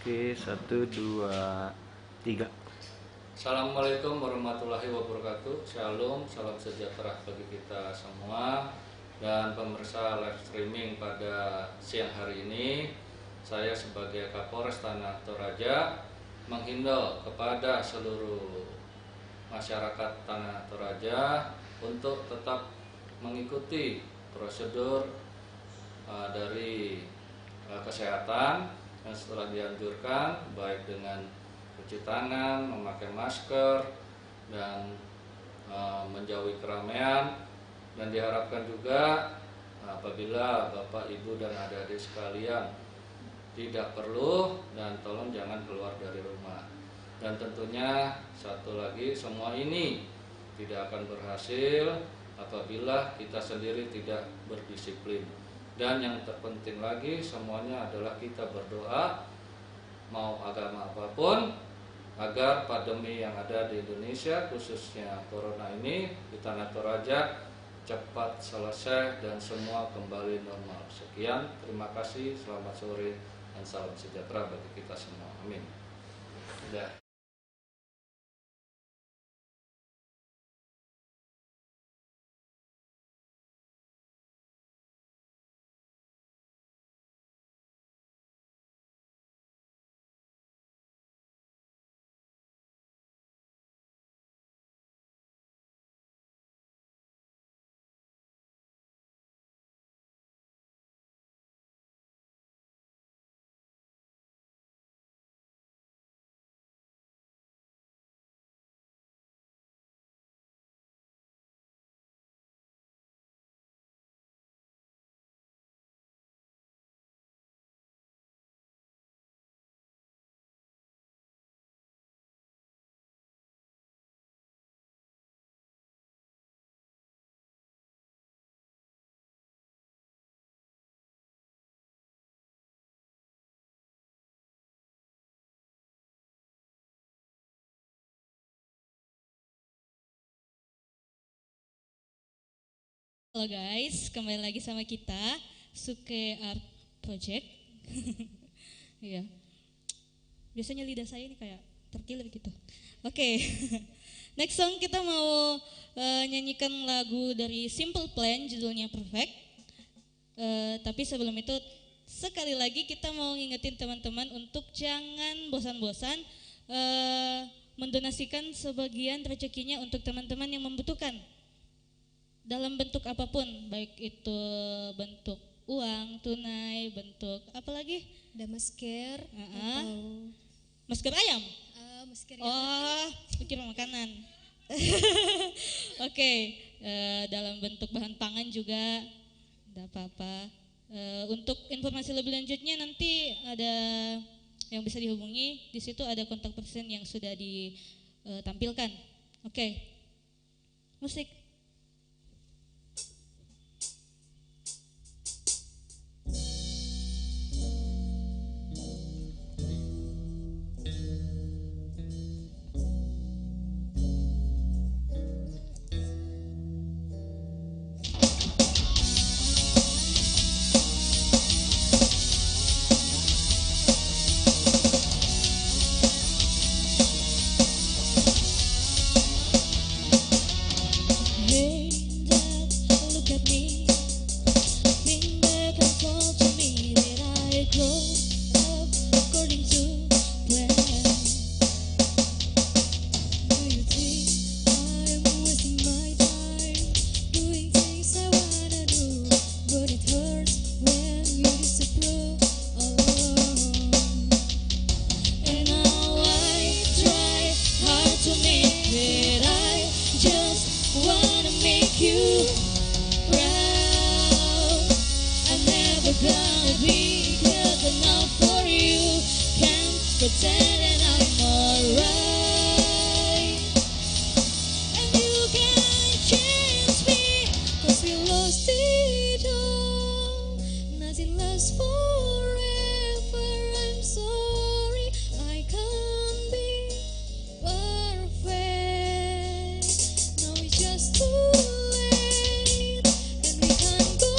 Oke, 1, 2, 3. Assalamualaikum warahmatullahi wabarakatuh. Shalom, salam sejahtera bagi kita semua. Dan pemirsa live streaming pada siang hari ini, saya sebagai Kapolres Tanah Toraja menghimbau kepada seluruh masyarakat Tanah Toraja untuk tetap mengikuti prosedur dari kesehatan yang setelah dianjurkan, baik dengan cuci tangan, memakai masker, dan menjauhi keramaian. Dan diharapkan juga apabila Bapak, Ibu, dan adik-adik sekalian tidak perlu, dan tolong jangan keluar dari rumah. Dan tentunya satu lagi, semua ini tidak akan berhasil apabila kita sendiri tidak berdisiplin. Dan yang terpenting lagi, semuanya adalah kita berdoa, mau agama apapun, agar pandemi yang ada di Indonesia, khususnya corona ini, di Tanah Toraja cepat selesai dan semua kembali normal. Sekian, terima kasih, selamat sore, dan salam sejahtera bagi kita semua. Amin. Sudah. Halo guys, kembali lagi sama kita Suke Art Project. Iya. Biasanya lidah saya ini kayak terkilir gitu. Oke. Next song kita mau nyanyikan lagu dari Simple Plan judulnya Perfect. Tapi sebelum itu sekali lagi kita mau ngingetin teman-teman untuk jangan bosan-bosan mendonasikan sebagian rezekinya untuk teman-teman yang membutuhkan dalam bentuk apapun, baik itu bentuk uang, tunai, bentuk apa lagi? Ada masker atau atau masker ayam. masker Oh, pikir makanan. Oke, dalam bentuk bahan pangan juga tidak apa-apa. Untuk informasi lebih lanjutnya nanti ada yang bisa dihubungi. Di situ ada kontak person yang sudah ditampilkan. Oke, musik. Hey Dad, look at me. Think back and forth to me that I grow up according to plan. Do you think I'm wasting my time doing things I wanna do? But it hurts when you disapprove alone. And now I try hard to make it. I just wanna make you proud. I'm never gonna be good enough for you. Can't pretend that I'm alright. And you can't change me, 'cause we lost it all. Nothing lasts forever. I'm sorry, I can't be perfect. Now it's just too late, and we can't go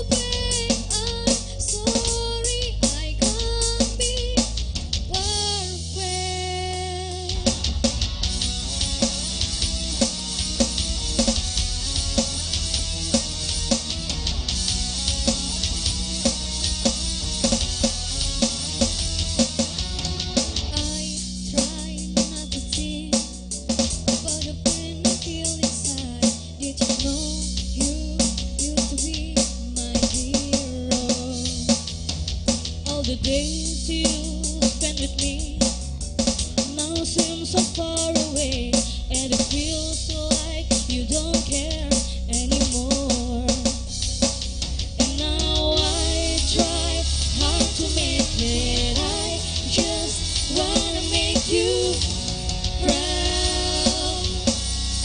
back. I'm sorry, I can't be perfect. I try not to think about the pain I feel inside. Did you know you used to be my hero? All the days you spent with me now seem so far away, and it feels like you don't care anymore. And now I try hard to make it. I just wanna make you proud.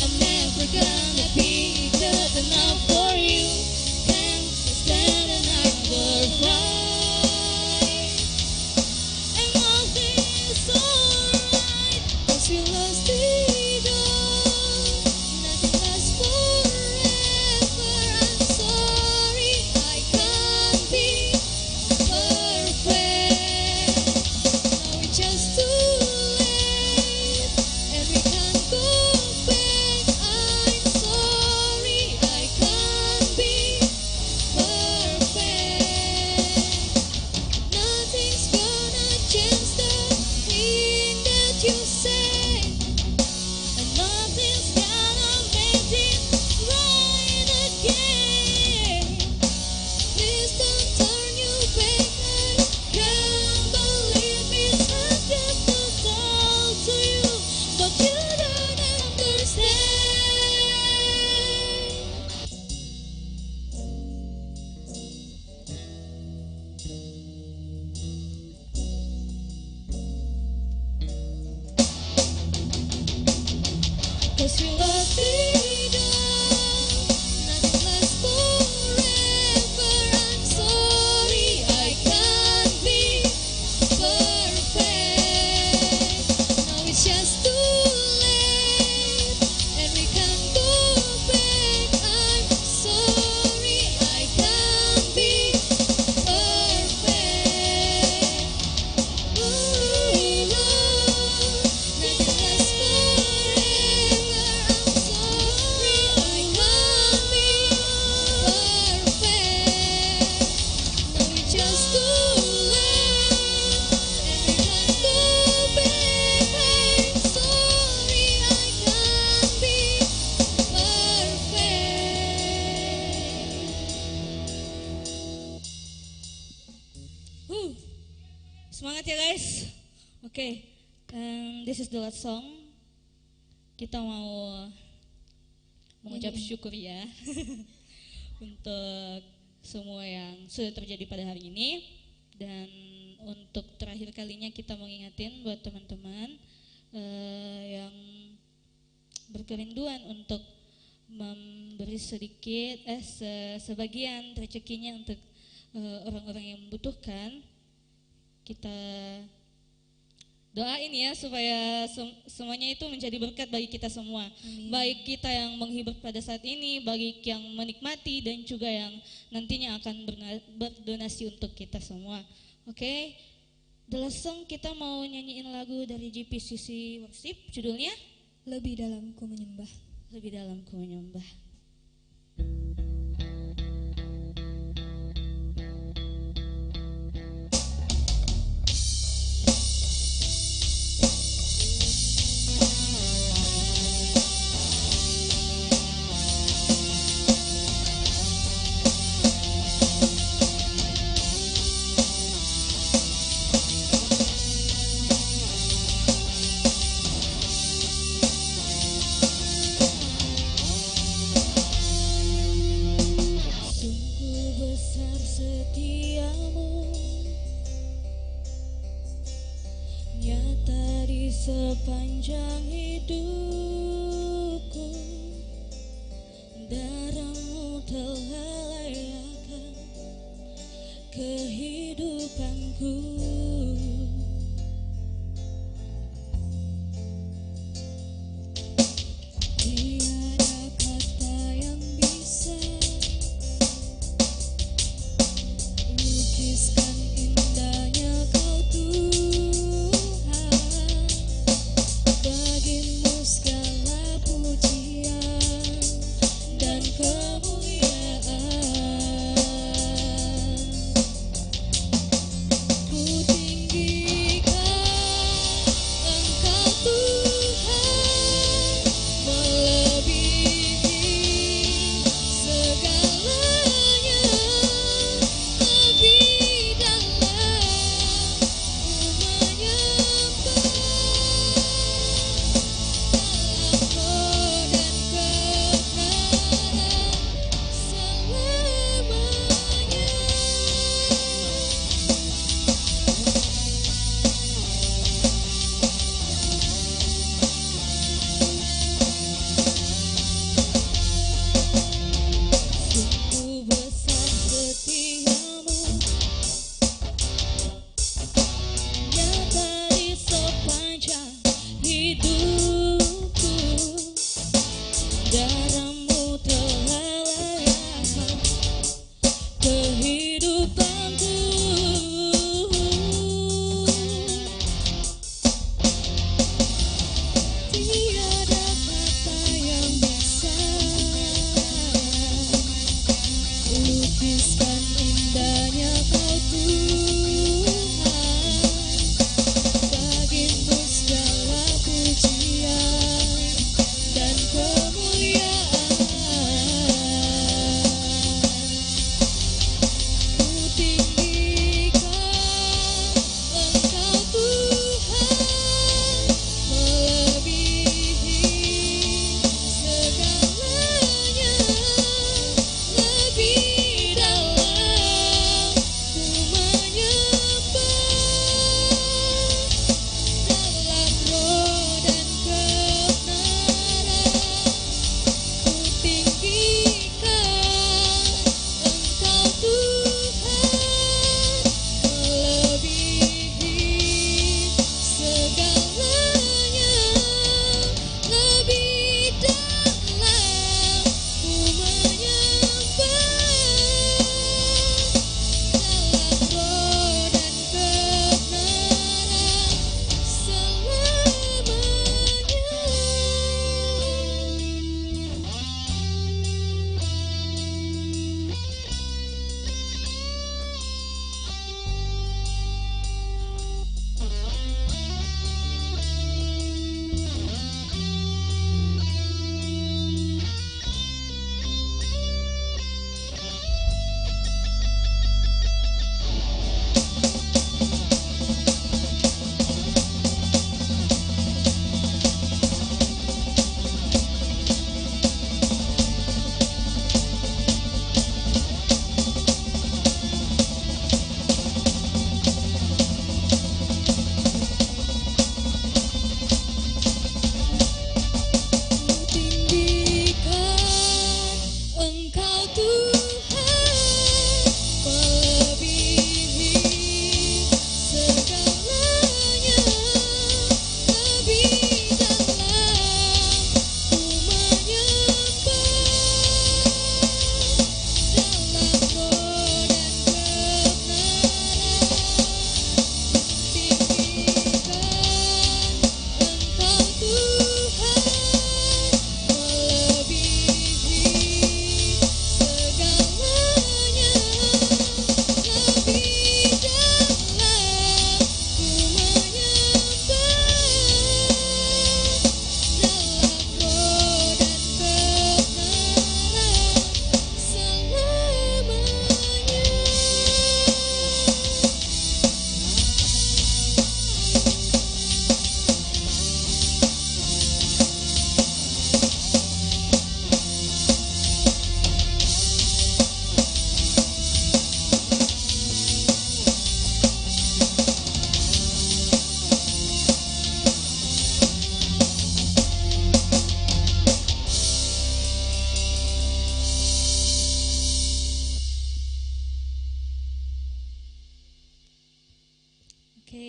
I'm never gonna be good enough for you. Can't stand another fight. And nothing's alright, 'cause we lost it all. Nothing lasts forever. I'm sorry, I can't be perfect. Now it's just too late, and we can't go back. I'm sorry, I can't be perfect. Nothing's gonna change the thing that you say, and nothing's gonna make it right again. Please don't turn your back. I can't believe it. I just to talk to you, but you don't understand. Cause we lost it all. Nothing lasts forever. I'm sorry, I can't be perfect. Now it's just too late, and we can't go back. I'm sorry. ya guys. Oke, this is the last song. Kita mau mengucap syukur ya untuk semua yang sudah terjadi pada hari ini. Dan untuk terakhir kalinya kita mau ngingetin buat teman-teman yang berkerinduan untuk memberi sedikit sebagian rezekinya untuk orang-orang yang membutuhkan. Kita doain ya supaya semuanya itu menjadi berkat bagi kita semua. Amin. Baik kita yang menghibur pada saat ini, baik yang menikmati dan juga yang nantinya akan berdonasi untuk kita semua. Oke. The last song kita mau nyanyiin lagu dari GPCC Worship, judulnya Lebih dalam ku menyembah. Lebih Dalam Ku Menyembah. Sungguh besar setiamu, nyata di sepanjang hidupku. Darahmu telah layakkan kehidupanku. Tiada kata yang bisa lukiskan indahnya Kau Tuhan. Bagimu segala pujian dan kemuliaan. Ku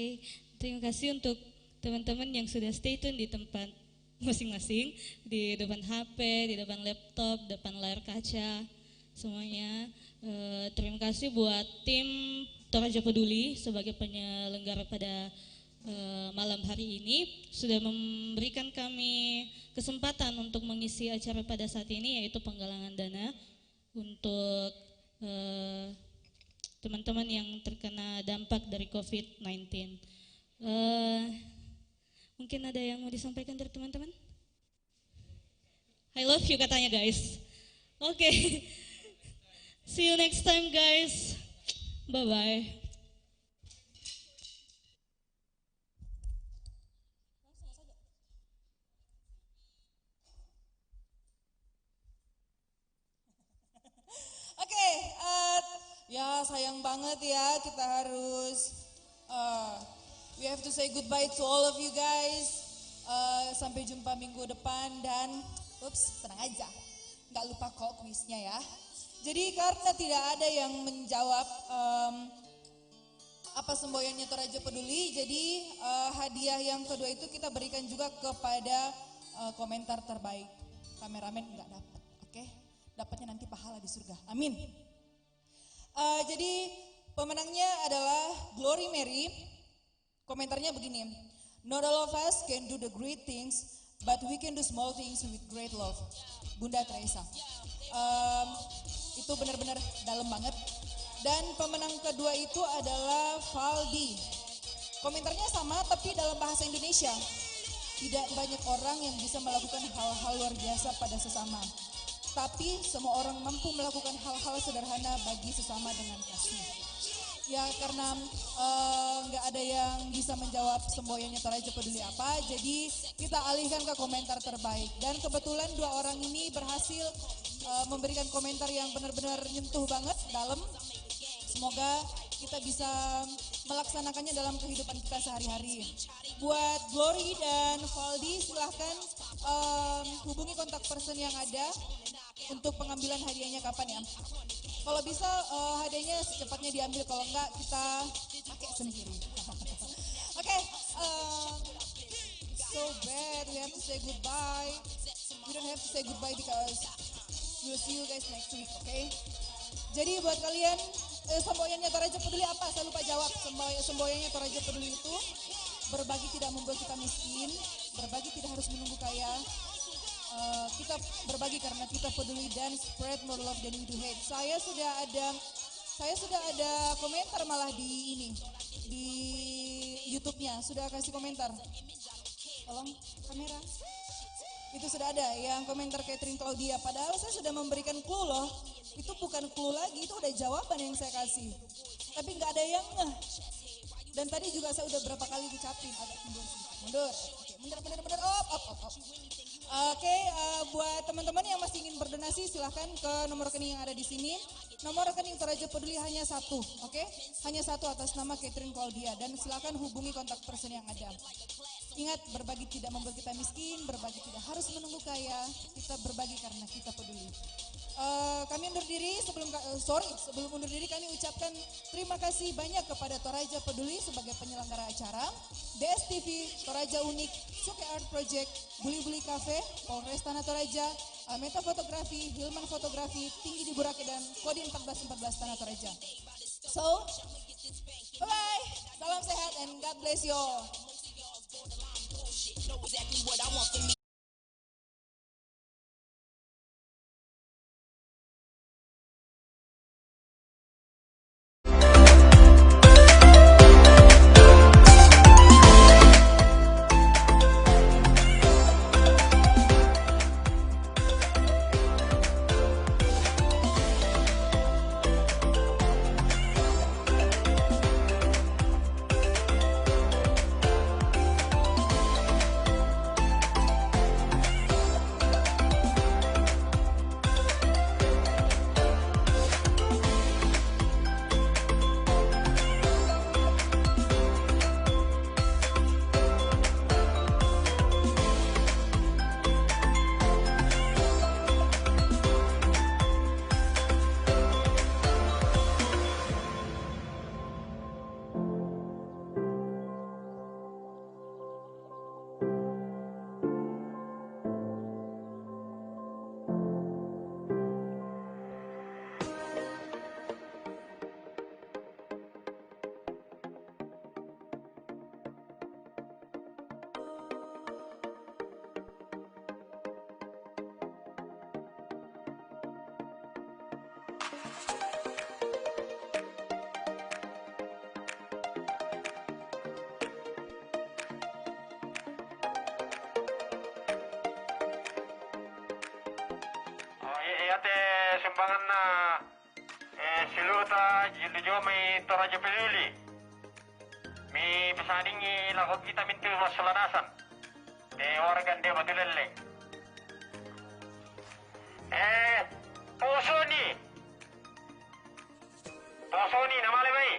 Oke, terima kasih untuk teman-teman yang sudah stay tune di tempat masing-masing, di depan HP, di depan laptop, depan layar kaca, semuanya. Terima kasih buat tim Toraja Peduli sebagai penyelenggara pada malam hari ini sudah memberikan kami kesempatan untuk mengisi acara pada saat ini, yaitu penggalangan dana untuk teman-teman yang terkena dampak dari COVID-19. Mungkin ada yang mau disampaikan dari teman-teman? I love you katanya guys. Oke. See you next time guys. Bye-bye. Oke, ya sayang banget ya kita harus we have to say goodbye to all of you guys. Sampai jumpa minggu depan dan tenang aja, nggak lupa kok kuisnya ya. Jadi karena tidak ada yang menjawab apa semboyannya Toraja Peduli, jadi hadiah yang kedua itu kita berikan juga kepada komentar terbaik. Kameramen nggak dapat, oke? Dapatnya nanti pahala di surga. Amin. Jadi pemenangnya adalah Glory Mary. Komentarnya begini, not all of us can do the great things, but we can do small things with great love. Bunda Teresa. Itu benar-benar dalam banget. Dan pemenang kedua itu adalah Valdi. Komentarnya sama tapi dalam bahasa Indonesia. Tidak banyak orang yang bisa melakukan hal-hal luar biasa pada sesama. Tapi semua orang mampu melakukan hal-hal sederhana bagi sesama dengan kasih. Ya karena nggak ada yang bisa menjawab semboyannya Toraja Peduli apa, jadi kita alihkan ke komentar terbaik. Dan kebetulan dua orang ini berhasil memberikan komentar yang benar-benar nyentuh banget, dalam. Semoga kita bisa melaksanakannya dalam kehidupan kita sehari-hari. Buat Glory dan Valdi silahkan hubungi kontak person yang ada untuk pengambilan hadiahnya kapan ya. Kalau bisa hadiahnya secepatnya diambil, kalau enggak kita pakai sendiri. Oke, so bad we have to say goodbye. We don't have to say goodbye because we'll see you guys next week, okay? Jadi buat kalian semboyannya Toraja Peduli apa? Saya lupa jawab. Semboyannya Toraja Peduli itu berbagi tidak membuat kita miskin, berbagi tidak harus menunggu kaya. Kita berbagi karena kita peduli dan spread more love than we do hate. Saya sudah ada komentar malah di YouTube-nya, sudah kasih komentar. Tolong kamera. Itu sudah ada yang komentar Catherine Claudia, padahal saya sudah memberikan clue loh. Itu bukan clue lagi, itu udah jawaban yang saya kasih. Tapi nggak ada yang ngeh. Dan tadi juga saya udah berapa kali ucapin, agak mundur. Oke, Oke, buat teman-teman yang masih ingin berdonasi silahkan ke nomor rekening yang ada di sini. Nomor rekening Toraja Peduli hanya satu, oke? Hanya satu atas nama Catherine Claudia, dan silahkan hubungi kontak person yang ada. Ingat, berbagi tidak membuat kita miskin, berbagi tidak harus menunggu kaya, kita berbagi karena kita peduli. Kami undur diri, sebelum undur diri kami ucapkan terima kasih banyak kepada Toraja Peduli sebagai penyelenggara acara, DSTV, Toraja Unik, Suke Art Project, Buli Buli Cafe, Polres Tanah Toraja, Meta Fotografi, Hilman Fotografi, Tinggi di Burake, dan Kodim 1414 Tanah Toraja. So, bye-bye, salam sehat and God bless you all. ta jilu jo mi Toraja Peduli. Mi pesaningi lagu kita mintu masalanasan. De warga de Batuleleng. Posoni nama lebih.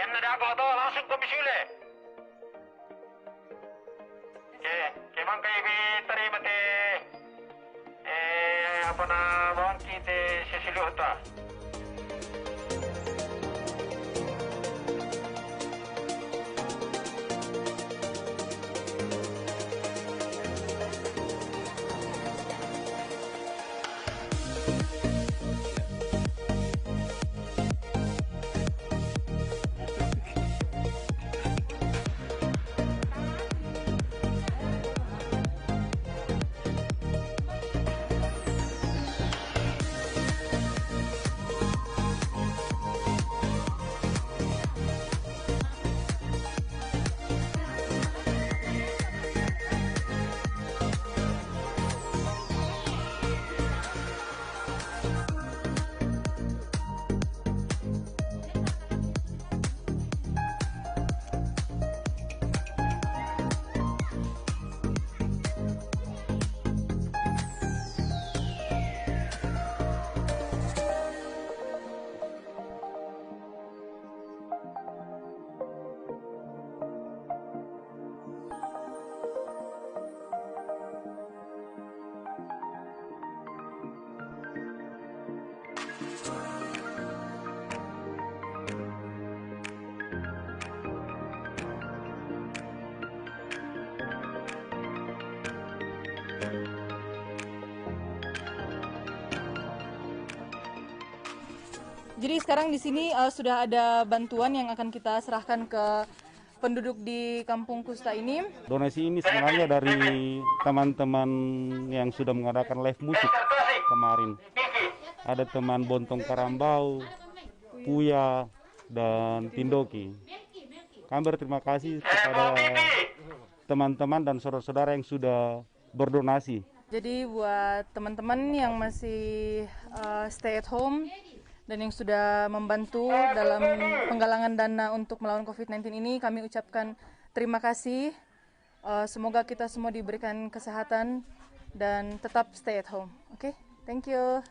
Nada aku tahu langsung komisi le. Kemang kayak terima apa nama bang kita sesilu ta. Jadi sekarang di sini sudah ada bantuan yang akan kita serahkan ke penduduk di Kampung Kusta ini. Donasi ini sebenarnya dari teman-teman yang sudah mengadakan live musik kemarin. Ada teman Bontong Karambau, Puya, dan Tindoki. Kami berterima kasih kepada teman-teman dan saudara-saudara yang sudah berdonasi. Jadi buat teman-teman yang masih stay at home dan yang sudah membantu dalam penggalangan dana untuk melawan COVID-19 ini, kami ucapkan terima kasih. Semoga kita semua diberikan kesehatan dan tetap stay at home. Oke, thank you.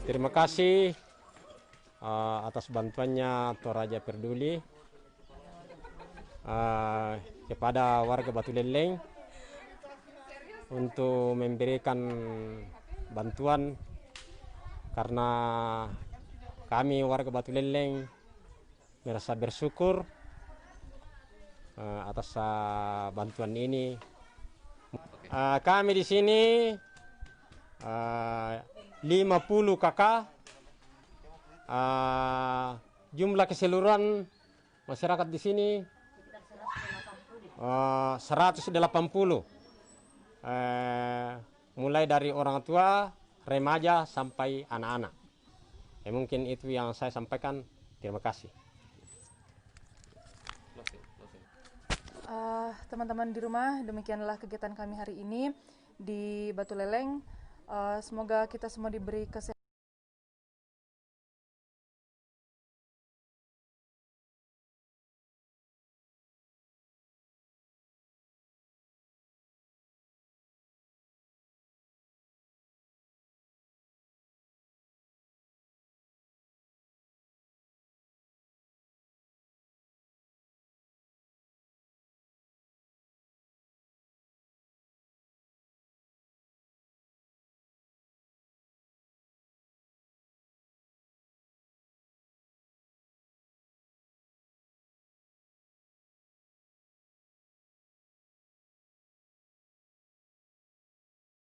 Terima kasih atas bantuannya Toraja Peduli kepada warga Batuleleng untuk memberikan bantuan, karena kami warga Batuleleng merasa bersyukur atas bantuan ini. Kami di sini 50 kakak, jumlah keseluruhan masyarakat di sini 180, mulai dari orang tua, remaja sampai anak-anak. Mungkin itu yang saya sampaikan. Terima kasih. Teman-teman di rumah, demikianlah kegiatan kami hari ini di Batuleleng. Semoga kita semua diberi kesehatan.